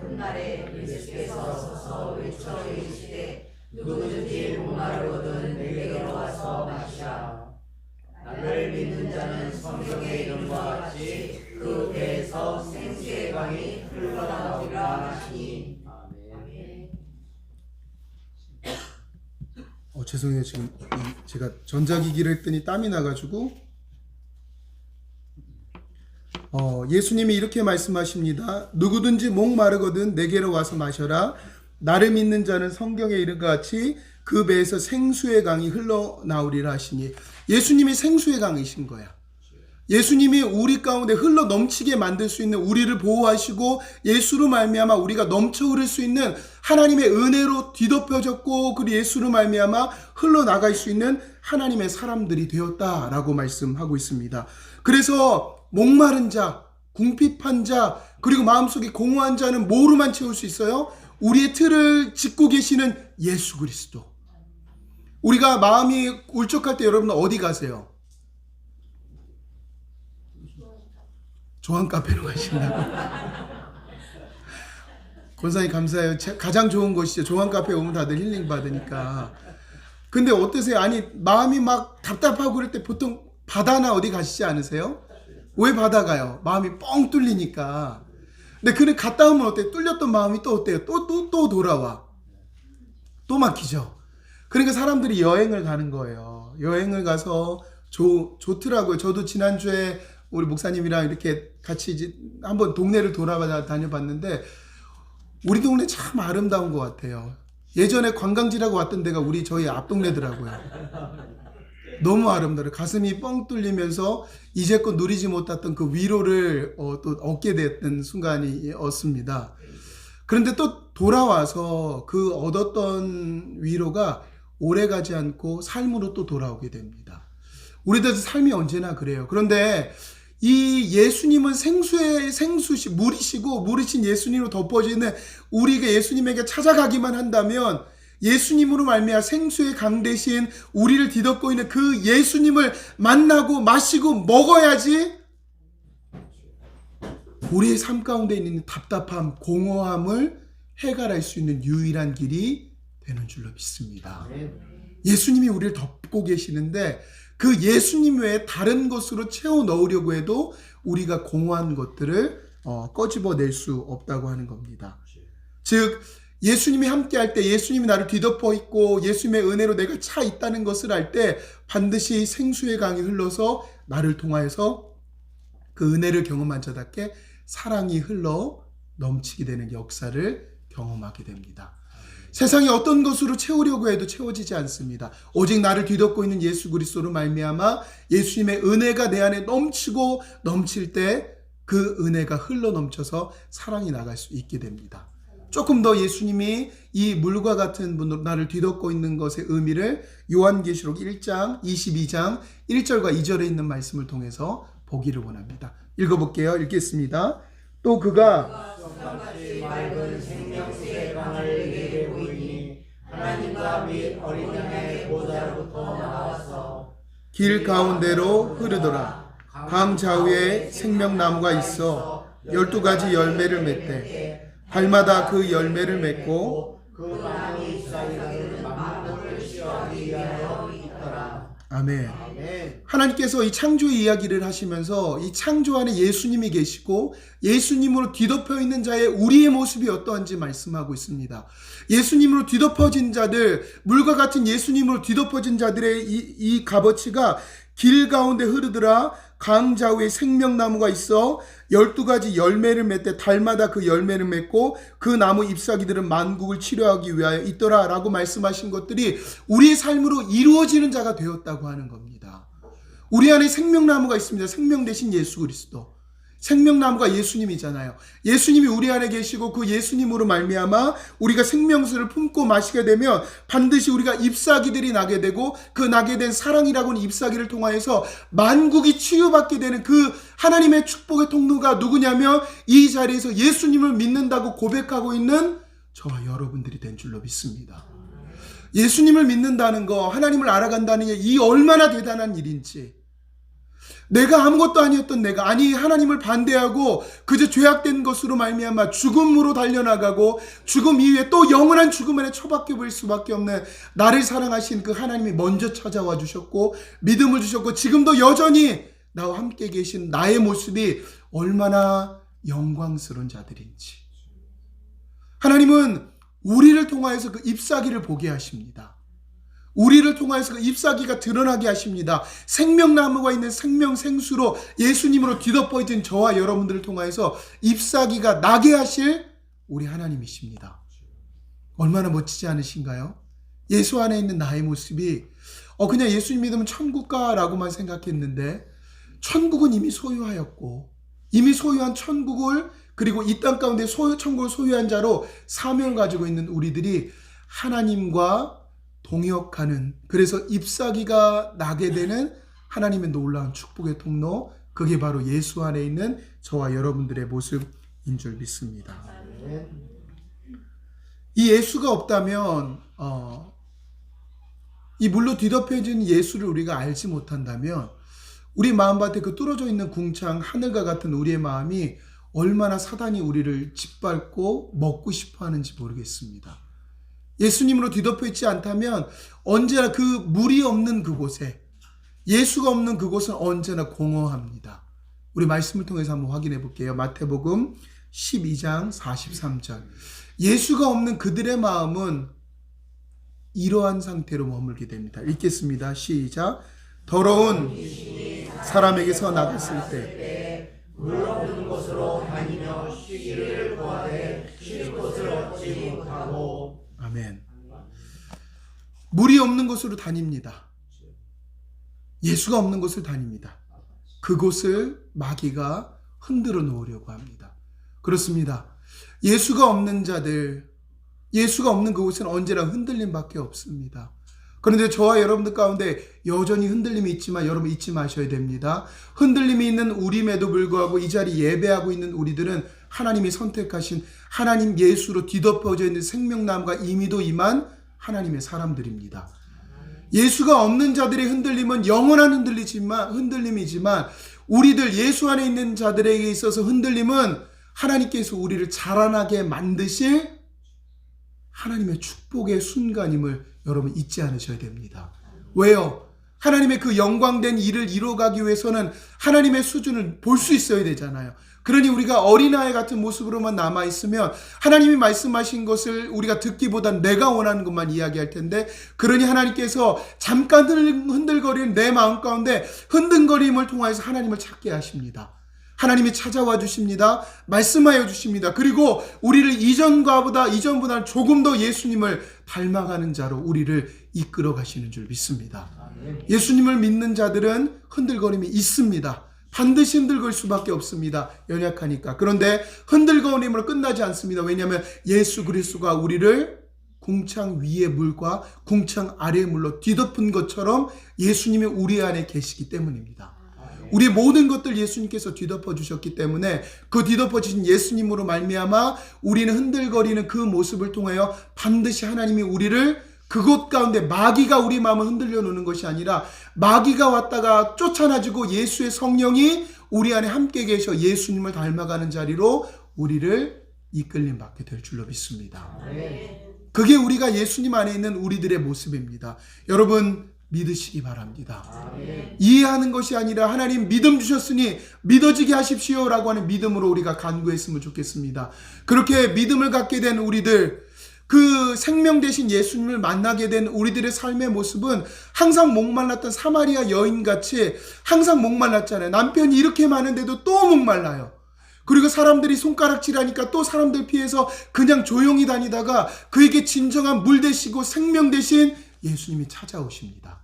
그날에 예수께서 서서 외쳐 이르시되 누구든지 목마르거든 내게로 와서 마시라. 나를 믿는 자는 성경의 이름과 같이 그 배에서 생수의 강이 흘러나오리라 하시니. 아멘. 죄송해요. 지금 제가 전자기기를 했더니 땀이 나가지고 예수님이 이렇게 말씀하십니다. 누구든지 목마르거든 내게로 와서 마셔라. 나를 믿는 자는 성경의 이름과 같이 그 배에서 생수의 강이 흘러나오리라 하시니, 예수님이 생수의 강이신 거야. 예수님이 우리 가운데 흘러 넘치게 만들 수 있는, 우리를 보호하시고 예수로 말미암아 우리가 넘쳐 흐를 수 있는 하나님의 은혜로 뒤덮여졌고, 그리고 예수로 말미암아 흘러나갈 수 있는 하나님의 사람들이 되었다라고 말씀하고 있습니다. 그래서 목마른 자, 궁핍한 자, 그리고 마음속에 공허한 자는 뭐로만 채울 수 있어요? 우리의 틀을 짓고 계시는 예수 그리스도. 우리가 마음이 울적할 때 여러분 어디 가세요? 조한 카페로 가신다고. 권사님 감사해요. 가장 좋은 곳이죠. 조한 카페 오면 다들 힐링 받으니까. 근데 어떠세요? 아니 마음이 막 답답하고 그럴 때 보통 바다나 어디 가시지 않으세요? 왜 바다 가요? 마음이 뻥 뚫리니까. 근데 그래 갔다 오면 어때요? 뚫렸던 마음이 또 어때요? 또 돌아와. 또 막히죠. 그러니까 사람들이 여행을 가는 거예요. 여행을 가서 좋더라고요. 저도 지난주에 우리 목사님이랑 이렇게 같이 한번 동네를 다녀봤는데 우리 동네 참 아름다운 것 같아요. 예전에 관광지라고 왔던 데가 저희 앞 동네더라고요. 너무 아름다워요. 가슴이 뻥 뚫리면서 이제껏 누리지 못했던 그 위로를 또 얻게 됐던 순간이었습니다. 그런데 또 돌아와서 그 얻었던 위로가 오래가지 않고 삶으로 또 돌아오게 됩니다. 우리들 삶이 언제나 그래요. 그런데 이 예수님은 물이시고 물이신 예수님으로 덮어지는, 우리가 예수님에게 찾아가기만 한다면 예수님으로 말미암아 생수의 강 대신 우리를 뒤덮고 있는 그 예수님을 만나고 마시고 먹어야지 우리의 삶 가운데 있는 답답함, 공허함을 해결할 수 있는 유일한 길이 되는 줄로 믿습니다. 예수님이 우리를 덮고 계시는데 그 예수님 외에 다른 것으로 채워 넣으려고 해도 우리가 공허한 것들을 꺼집어낼 수 없다고 하는 겁니다. 즉 예수님이 함께할 때, 예수님이 나를 뒤덮어 있고 예수님의 은혜로 내가 차 있다는 것을 알 때 반드시 생수의 강이 흘러서 나를 통하여서 그 은혜를 경험한 자답게 사랑이 흘러 넘치게 되는 역사를 경험하게 됩니다. 세상에 어떤 것으로 채우려고 해도 채워지지 않습니다. 오직 나를 뒤덮고 있는 예수 그리스도로 말미암아 예수님의 은혜가 내 안에 넘치고 넘칠 때 그 은혜가 흘러 넘쳐서 사랑이 나갈 수 있게 됩니다. 조금 더 예수님이 이 물과 같은 분으로 나를 뒤덮고 있는 것의 의미를 요한계시록 1장 22장 1절과 2절에 있는 말씀을 통해서 보기를 원합니다. 읽어볼게요. 읽겠습니다. 또 그가 성같이 맑은 생명수의 강을 내게 보이니 하나님과 및 어린 양의 보좌로부터 나와서 길 가운데로 흐르더라. 강 좌우에 생명나무가 있어 12가지 열매를 맺되 달마다 그 열매를 맺고 그 나무 잎사귀는 만국을 치유하기 위하여 있더라. 아멘. 아멘. 하나님께서 이 창조의 이야기를 하시면서 이 창조 안에 예수님이 계시고 예수님으로 뒤덮여 있는 자의 우리의 모습이 어떠한지 말씀하고 있습니다. 예수님으로 뒤덮어진 자들, 물과 같은 예수님으로 뒤덮어진 자들의 이 값어치가 길 가운데 흐르더라. 강 좌우에 생명나무가 있어 12가지 열매를 맺되 달마다 그 열매를 맺고 그 나무 잎사귀들은 만국을 치료하기 위하여 있더라 라고 말씀하신 것들이 우리의 삶으로 이루어지는 자가 되었다고 하는 겁니다. 우리 안에 생명나무가 있습니다. 생명 대신 예수 그리스도. 생명나무가 예수님이잖아요. 예수님이 우리 안에 계시고 그 예수님으로 말미암아 우리가 생명수를 품고 마시게 되면 반드시 우리가 잎사귀들이 나게 되고 그 나게 된 사랑이라고 하는 잎사귀를 통하여서 만국이 치유받게 되는 그 하나님의 축복의 통로가 누구냐면 이 자리에서 예수님을 믿는다고 고백하고 있는 저와 여러분들이 된 줄로 믿습니다. 예수님을 믿는다는 거, 하나님을 알아간다는 게 이 얼마나 대단한 일인지, 내가 아무것도 아니었던 내가, 아니 하나님을 반대하고 그저 죄악된 것으로 말미암아 죽음으로 달려나가고 죽음 이후에 또 영원한 죽음 안에 처박혀 버릴 수밖에 없는 나를 사랑하신 그 하나님이 먼저 찾아와 주셨고 믿음을 주셨고 지금도 여전히 나와 함께 계신 나의 모습이 얼마나 영광스러운 자들인지, 하나님은 우리를 통하여서 그 잎사귀를 보게 하십니다. 우리를 통하여서 그 잎사귀가 드러나게 하십니다. 생명나무가 있는 생명생수로 예수님으로 뒤덮어진 저와 여러분들을 통하여서 잎사귀가 나게 하실 우리 하나님이십니다. 얼마나 멋지지 않으신가요? 예수 안에 있는 나의 모습이 그냥 예수님 믿으면 천국 가라고만 생각했는데 천국은 이미 소유하였고 이미 소유한 천국을, 그리고 이 땅 가운데 천국을 소유한 자로 사명을 가지고 있는 우리들이 하나님과 동역하는, 그래서 잎사귀가 나게 되는 하나님의 놀라운 축복의 통로, 그게 바로 예수 안에 있는 저와 여러분들의 모습인 줄 믿습니다. 이 예수가 없다면 이 물로 뒤덮여진 예수를 우리가 알지 못한다면 우리 마음밭에 그 뚫어져 있는 궁창 하늘과 같은 우리의 마음이 얼마나 사단이 우리를 짓밟고 먹고 싶어 하는지 모르겠습니다. 예수님으로 뒤덮여 있지 않다면 언제나 그 물이 없는 그곳에, 예수가 없는 그곳은 언제나 공허합니다. 우리 말씀을 통해서 한번 확인해 볼게요. 마태복음 12장 43절. 예수가 없는 그들의 마음은 이러한 상태로 머물게 됩니다. 읽겠습니다. 시작. 더러운 사람에게서 나갔을 때 물 없는 곳으로 다니며 쉬기를 구하되 쉴 곳을 얻지 못하고. 아멘. 물이 없는 곳으로 다닙니다. 예수가 없는 곳을 다닙니다. 그곳을 마귀가 흔들어 놓으려고 합니다. 그렇습니다. 예수가 없는 자들, 예수가 없는 그곳은 언제나 흔들림밖에 없습니다. 그런데 저와 여러분들 가운데 여전히 흔들림이 있지만 여러분 잊지 마셔야 됩니다. 흔들림이 있는 우림에도 불구하고 이 자리 예배하고 있는 우리들은 하나님이 선택하신 하나님 예수로 뒤덮여져 있는 생명나무가 이미도 임한 하나님의 사람들입니다. 예수가 없는 자들의 흔들림은 영원한 흔들림이지만 우리들 예수 안에 있는 자들에게 있어서 흔들림은 하나님께서 우리를 자라나게 만드실 하나님의 축복의 순간임을 여러분 잊지 않으셔야 됩니다. 왜요? 하나님의 그 영광된 일을 이루어가기 위해서는 하나님의 수준을 볼 수 있어야 되잖아요. 그러니 우리가 어린아이 같은 모습으로만 남아있으면 하나님이 말씀하신 것을 우리가 듣기보단 내가 원하는 것만 이야기할 텐데, 그러니 하나님께서 잠깐 흔들거리는 내 마음 가운데 흔들거림을 통해서 하나님을 찾게 하십니다. 하나님이 찾아와 주십니다. 말씀하여 주십니다. 그리고 우리를 이전보다 조금 더 예수님을 닮아가는 자로 우리를 이끌어 가시는 줄 믿습니다. 예수님을 믿는 자들은 흔들거림이 있습니다. 반드시 흔들걸 수밖에 없습니다. 연약하니까. 그런데 흔들거림으로 끝나지 않습니다. 왜냐하면 예수 그리스도가 우리를 궁창 위의 물과 궁창 아래의 물로 뒤덮은 것처럼 예수님이 우리 안에 계시기 때문입니다. 우리 모든 것들 예수님께서 뒤덮어 주셨기 때문에 그 뒤덮어 주신 예수님으로 말미암아 우리는 흔들거리는 그 모습을 통하여 반드시 하나님이 우리를 그곳 가운데 마귀가 우리 마음을 흔들려 놓는 것이 아니라 마귀가 왔다가 쫓아나지고 예수의 성령이 우리 안에 함께 계셔 예수님을 닮아가는 자리로 우리를 이끌림 받게 될 줄로 믿습니다. 그게 우리가 예수님 안에 있는 우리들의 모습입니다. 여러분 믿으시기 바랍니다. 이해하는 것이 아니라 하나님 믿음 주셨으니 믿어지게 하십시오라고 하는 믿음으로 우리가 간구했으면 좋겠습니다. 그렇게 믿음을 갖게 된 우리들, 그 생명 되신 예수님을 만나게 된 우리들의 삶의 모습은 항상 목말랐던 사마리아 여인같이 항상 목말랐잖아요. 남편이 이렇게 많은데도 또 목말라요. 그리고 사람들이 손가락질하니까 또 사람들 피해서 그냥 조용히 다니다가 그에게 진정한 물 되시고 생명 되신 예수님이 찾아오십니다.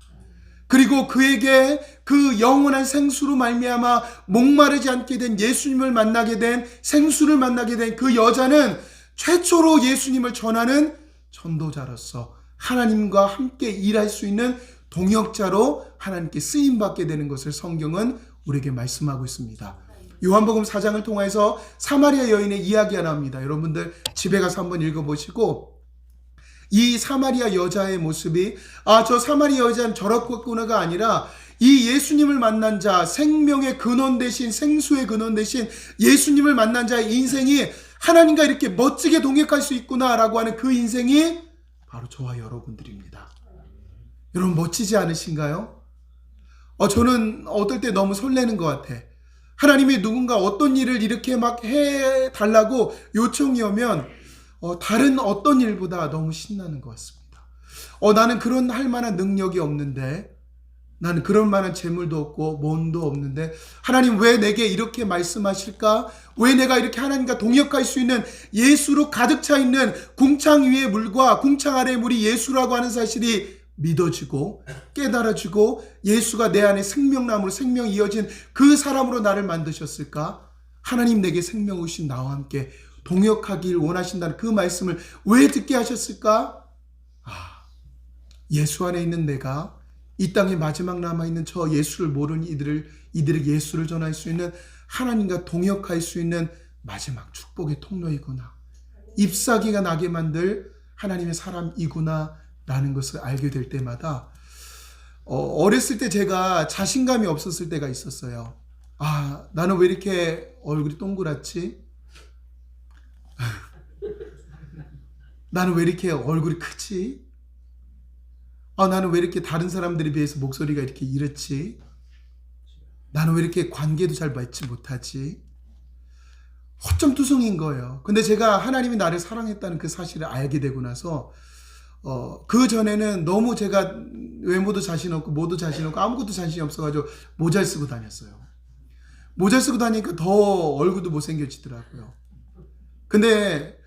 그리고 그에게 그 영원한 생수로 말미암아 목마르지 않게 된 예수님을 만나게 된 생수를 만나게 된 그 여자는 최초로 예수님을 전하는 전도자로서 하나님과 함께 일할 수 있는 동역자로 하나님께 쓰임받게 되는 것을 성경은 우리에게 말씀하고 있습니다. 요한복음 4장을 통해서 사마리아 여인의 이야기가 나옵니다. 여러분들 집에 가서 한번 읽어보시고 이 사마리아 여자의 모습이 저 사마리아 여자는 저렇구나가 아니라 이 예수님을 만난 자, 생명의 근원 되신 생수의 근원 되신 예수님을 만난 자의 인생이 하나님과 이렇게 멋지게 동역할 수 있구나라고 하는 그 인생이 바로 저와 여러분들입니다. 여러분 멋지지 않으신가요? 저는 어떨 때 너무 설레는 것 같아. 하나님이 누군가 어떤 일을 이렇게 막 해달라고 요청이 오면 다른 어떤 일보다 너무 신나는 것 같습니다. 나는 그런 할 만한 능력이 없는데, 나는 그런 만한 재물도 없고 몸도 없는데 하나님 왜 내게 이렇게 말씀하실까? 왜 내가 이렇게 하나님과 동역할 수 있는 예수로 가득 차 있는 궁창 위의 물과 궁창 아래의 물이 예수라고 하는 사실이 믿어지고 깨달아지고 예수가 내 안에 생명나무로 생명이 이어진 그 사람으로 나를 만드셨을까? 하나님 내게 생명 오신 나와 함께 동역하길 원하신다는 그 말씀을 왜 듣게 하셨을까? 예수 안에 있는 내가 이 땅에 마지막 남아있는 저 예수를 모르는 이들에게 예수를 전할 수 있는 하나님과 동역할 수 있는 마지막 축복의 통로이구나. 잎사귀가 나게 만들 하나님의 사람이구나 라는 것을 알게 될 때마다 어렸을 때 제가 자신감이 없었을 때가 있었어요. 나는 왜 이렇게 얼굴이 동그랗지? 나는 왜 이렇게 얼굴이 크지? 나는 왜 이렇게 다른 사람들에 비해서 목소리가 이렇게 이렇지? 나는 왜 이렇게 관계도 잘 맺지 못하지? 허점투성인 거예요. 근데 제가 하나님이 나를 사랑했다는 그 사실을 알게 되고 나서 그 전에는 너무 제가 외모도 자신 없고 뭐도 자신 없고 아무것도 자신이 없어가지고 모자를 쓰고 다녔어요. 모자 쓰고 다니니까 더 얼굴도 못생겨지더라고요. 근데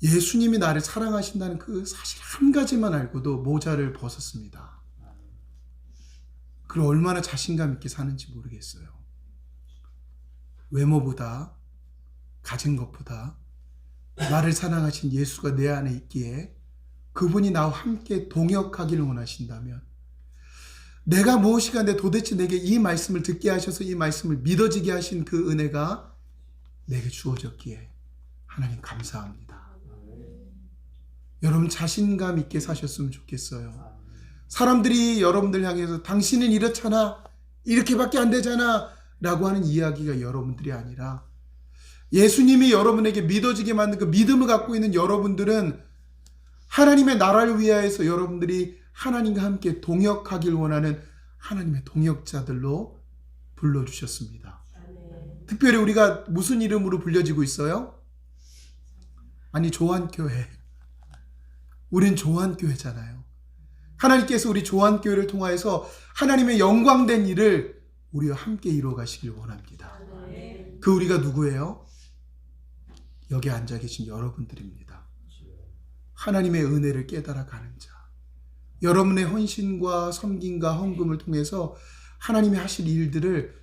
예수님이 나를 사랑하신다는 그 사실 한 가지만 알고도 모자를 벗었습니다. 그리고 얼마나 자신감 있게 사는지 모르겠어요. 외모보다 가진 것보다 나를 사랑하신 예수가 내 안에 있기에 그분이 나와 함께 동역하기를 원하신다면 내가 무엇이간데 도대체 내게 이 말씀을 듣게 하셔서 이 말씀을 믿어지게 하신 그 은혜가 내게 주어졌기에 하나님 감사합니다. 여러분 자신감 있게 사셨으면 좋겠어요. 사람들이 여러분들 향해서 당신은 이렇잖아, 이렇게밖에 안 되잖아 라고 하는 이야기가 여러분들이 아니라 예수님이 여러분에게 믿어지게 만든 그 믿음을 갖고 있는 여러분들은 하나님의 나라를 위하여서 여러분들이 하나님과 함께 동역하길 원하는 하나님의 동역자들로 불러주셨습니다. 특별히 우리가 무슨 이름으로 불려지고 있어요? 아니 조한교회. 우린 조한교회잖아요. 하나님께서 우리 조한교회를 통하여서 하나님의 영광된 일을 우리와 함께 이루어 가시길 원합니다. 그 우리가 누구예요? 여기 앉아 계신 여러분들입니다. 하나님의 은혜를 깨달아 가는 자, 여러분의 헌신과 섬김과 헌금을 통해서 하나님이 하실 일들을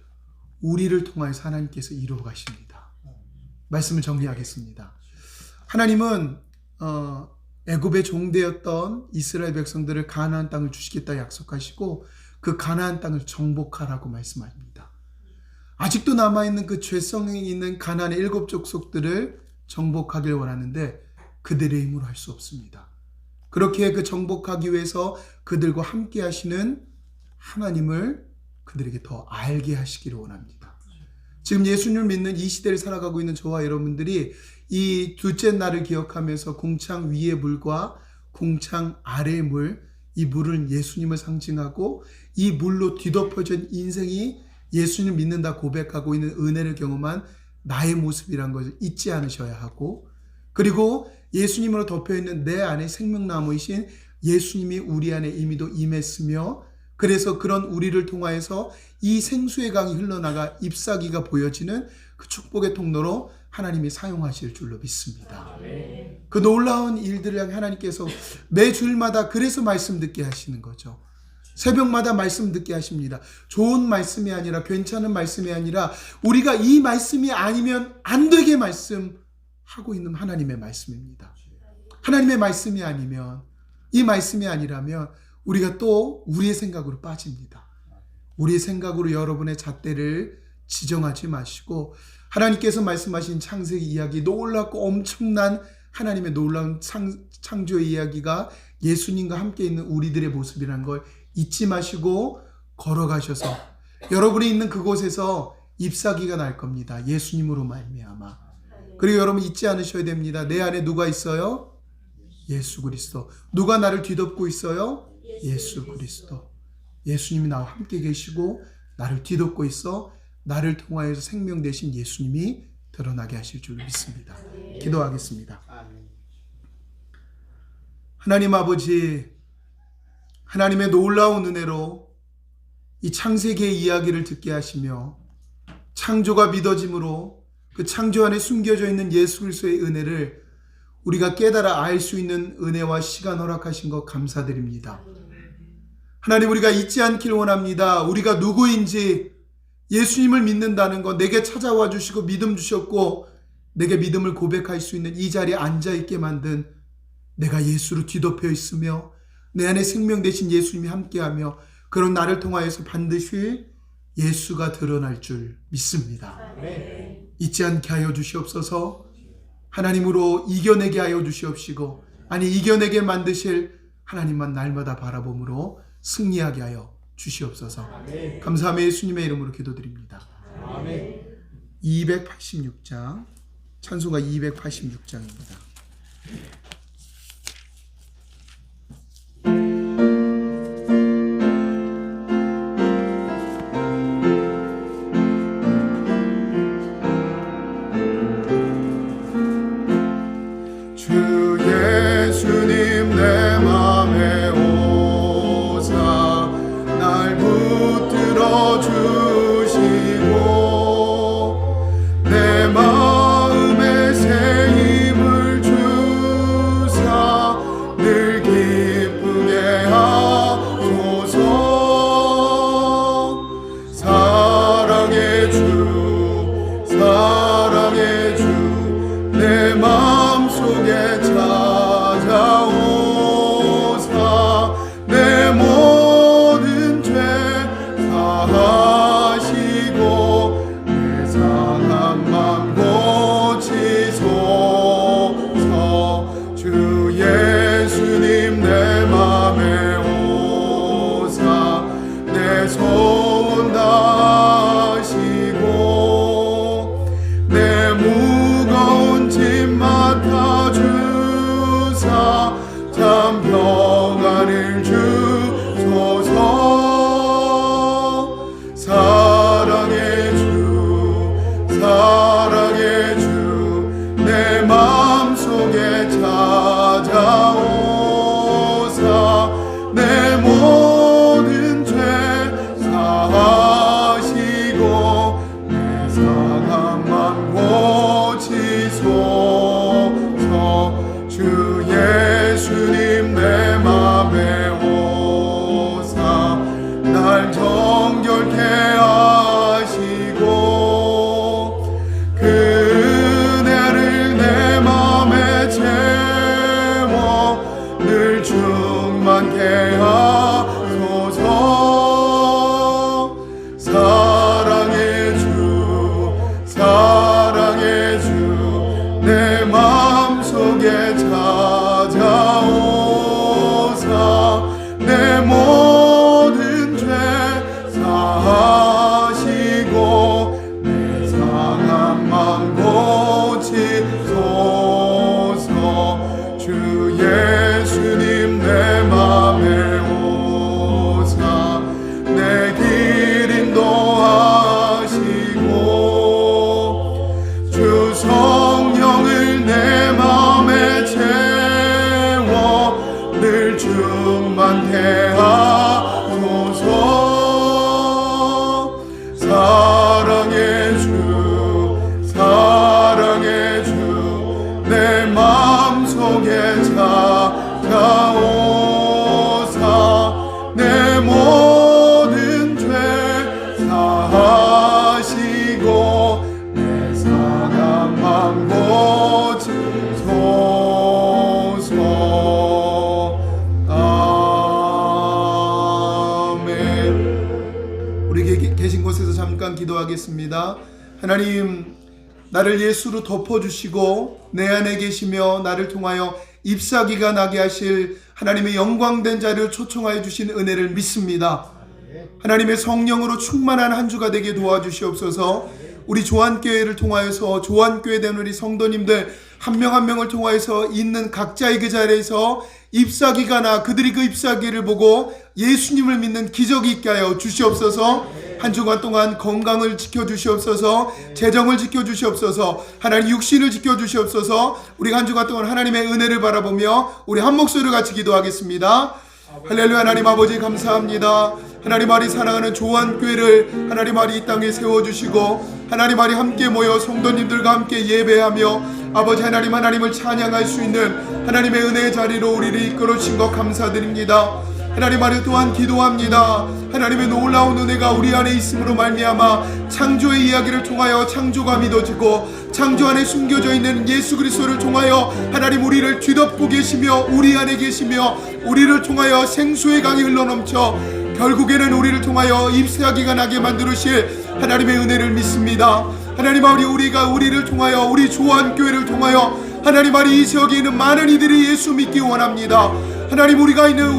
우리를 통하여서 하나님께서 이루어 가십니다. 말씀을 정리하겠습니다. 하나님은 애굽의 종되었던 이스라엘 백성들을 가나안 땅을 주시겠다 약속하시고 그 가나안 땅을 정복하라고 말씀합니다. 아직도 남아있는 그 죄성이 있는 가나안의 7 족속들을 정복하길 원하는데 그들의 힘으로 할 수 없습니다. 그렇게 그 정복하기 위해서 그들과 함께 하시는 하나님을 그들에게 더 알게 하시기를 원합니다. 지금 예수님을 믿는 이 시대를 살아가고 있는 저와 여러분들이 이 둘째 날을 기억하면서 궁창 위의 물과 궁창 아래의 물, 이 물은 예수님을 상징하고 이 물로 뒤덮어진 인생이 예수님을 믿는다 고백하고 있는 은혜를 경험한 나의 모습이란 것을 잊지 않으셔야 하고, 그리고 예수님으로 덮여있는 내 안에 생명나무이신 예수님이 우리 안에 이미도 임했으며, 그래서 그런 우리를 통하여서 이 생수의 강이 흘러나가 잎사귀가 보여지는 그 축복의 통로로 하나님이 사용하실 줄로 믿습니다. 그 놀라운 일들을 향해 하나님께서 매 주일마다 그래서 말씀 듣게 하시는 거죠. 새벽마다 말씀 듣게 하십니다. 좋은 말씀이 아니라, 괜찮은 말씀이 아니라 우리가 이 말씀이 아니면 안 되게 말씀하고 있는 하나님의 말씀입니다. 하나님의 말씀이 아니면, 이 말씀이 아니라면 우리가 또 우리의 생각으로 빠집니다. 우리의 생각으로 여러분의 잣대를 지정하지 마시고 하나님께서 말씀하신 창세기 이야기, 놀랍고 엄청난 하나님의 놀라운 창조의 이야기가 예수님과 함께 있는 우리들의 모습이라는 걸 잊지 마시고 걸어가셔서 여러분이 있는 그곳에서 잎사귀가 날 겁니다. 예수님으로 말미암아. 그리고 여러분 잊지 않으셔야 됩니다. 내 안에 누가 있어요? 예수 그리스도. 누가 나를 뒤덮고 있어요? 예수 그리스도. 예수님이 나와 함께 계시고 나를 뒤덮고 있어 나를 통하여서 생명 되신 예수님이 드러나게 하실 줄 믿습니다. 기도하겠습니다. 하나님 아버지, 하나님의 놀라운 은혜로 이 창세기의 이야기를 듣게 하시며 창조가 믿어짐으로 그 창조 안에 숨겨져 있는 예수 그리스도의 은혜를 우리가 깨달아 알 수 있는 은혜와 시간 허락하신 것 감사드립니다. 하나님, 우리가 잊지 않길 원합니다. 우리가 누구인지, 예수님을 믿는다는 것, 내게 찾아와 주시고 믿음 주셨고 내게 믿음을 고백할 수 있는 이 자리에 앉아있게 만든 내가 예수로 뒤덮여 있으며 내 안에 생명 되신 예수님이 함께하며 그런 나를 통하여서 반드시 예수가 드러날 줄 믿습니다. 잊지 않게 하여 주시옵소서. 하나님으로 이겨내게 하여 주시옵시고, 아니 이겨내게 만드실 하나님만 날마다 바라봄으로 승리하게 하여 주시옵소서. 감사하며 예수님의 이름으로 기도드립니다. 286장, 찬송가 286장입니다. 주 예수님 내 맘에 오사 날 붙들어 주시고 내 마음에 새 힘을 주사 늘 기쁘게 하소서. 사랑의 주, 사랑의 주, 내 마음속에 찾아오사 내 모든 죄 사하시고 내 상한 맘 고치소서. 주 예수님 내 맘에 오사 내 소원 다하시고 내 무거운 짐 맡아주사 참 평안을 주소서. 사랑의 주, 사랑의 주, 내 마음속에 찾아오사 내 모든 죄 사하시 속에 찾아오사 내 모든 죄 사하시고 내 상함만 고치소서. 주 예수님 내 맘에 오사 내 길 인도하시고 주 성령을 내 맘에 채워 늘 충만케 하소서. 사랑의 주 내 마음속에 찾아오사 내 모든 죄 사하시고 내 상함만 고치소서. 아멘. 우리 계신 곳에서 잠깐 기도하겠습니다. 하나님, 나를 예수로 덮어주시고 내 안에 계시며 나를 통하여 잎사귀가 나게 하실 하나님의 영광된 자를 초청하여 주신 은혜를 믿습니다. 하나님의 성령으로 충만한 한 주가 되게 도와주시옵소서. 우리 조한교회를 통하여서 조한교회 된 우리 성도님들 한 명 한 명을 통하여서 있는 각자의 그 자리에서 잎사귀가 나 그들이 그 잎사귀를 보고 예수님을 믿는 기적이 있게 하여 주시옵소서. 한 주간 동안 건강을 지켜주시옵소서. 재정을 지켜주시옵소서. 하나님 육신을 지켜주시옵소서. 우리 한 주간 동안 하나님의 은혜를 바라보며 우리 한 목소리로 같이 기도하겠습니다. 할렐루야. 하나님 아버지 감사합니다. 하나님 아리 사랑하는 조한교회를 하나님 아리 이 땅에 세워주시고 하나님 아리 함께 모여 성도님들과 함께 예배하며 아버지 하나님을 찬양할 수 있는 하나님의 은혜의 자리로 우리를 이끌어 주신 것 감사드립니다. 하나님 아래 또한 기도합니다. 하나님의 놀라운 은혜가 우리 안에 있음으로 말미암아 창조의 이야기를 통하여 창조가 믿어지고 창조 안에 숨겨져 있는 예수 그리스도를 통하여 하나님 우리를 뒤덮고 계시며 우리 안에 계시며 우리를 통하여 생수의 강이 흘러넘쳐 결국에는 우리를 통하여 잎사귀가 나게 만드실 하나님의 은혜를 믿습니다. 하나님 아버지 우리가 우리를 통하여 우리 조한교회를 통하여 하나님 아버지 이 지역에 있는 많은 이들이 예수 믿기 원합니다. 하나님 우리가 있는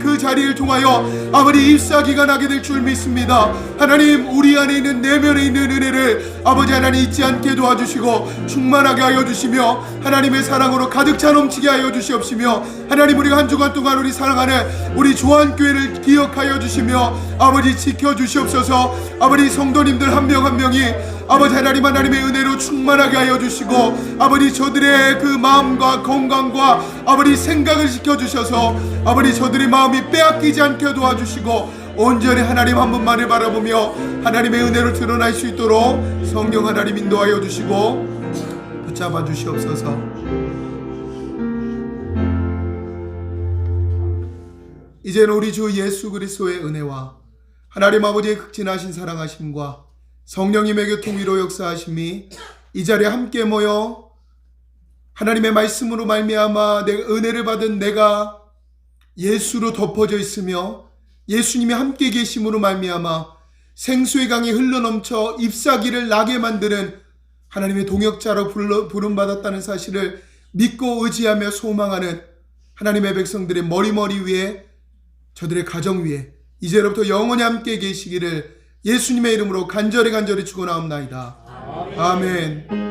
그 자리를 통하여 아버지 잎사귀가 나게 될 줄 믿습니다. 하나님 우리 안에 있는 내면에 있는 은혜를 아버지 하나님 잊지 않게 도와주시고 충만하게 하여 주시며 하나님의 사랑으로 가득 차 넘치게 하여 주시옵시며 하나님 우리가 한 주간 동안 우리 사랑하는 우리 조한교회를 기억하여 주시며 아버지 지켜주시옵소서. 아버지 성도님들 한 명 한 명이 아버지 하나님의 은혜로 충만하게 하여 주시고 아버지 저들의 그 마음과 건강과 아버지 생각을 지켜주셔서 아버지 저들의 마음이 빼앗기지 않게 도와주시고 온전히 하나님 한 분만을 바라보며 하나님의 은혜로 드러날 수 있도록 성령 하나님 인도하여 주시고 붙잡아 주시옵소서. 이제는 우리 주 예수 그리스도의 은혜와 하나님 아버지의 극진하신 사랑하심과 성령님의 교통위로 역사하심이 이 자리에 함께 모여 하나님의 말씀으로 말미암아 내 은혜를 받은 내가 예수로 덮어져 있으며 예수님이 함께 계심으로 말미암아 생수의 강이 흘러넘쳐 잎사귀를 나게 만드는 하나님의 동역자로 부름받았다는 사실을 믿고 의지하며 소망하는 하나님의 백성들의 머리 위에 저들의 가정 위에 이제로부터 영원히 함께 계시기를 예수님의 이름으로 간절히 축원하옵나이다. 아멘.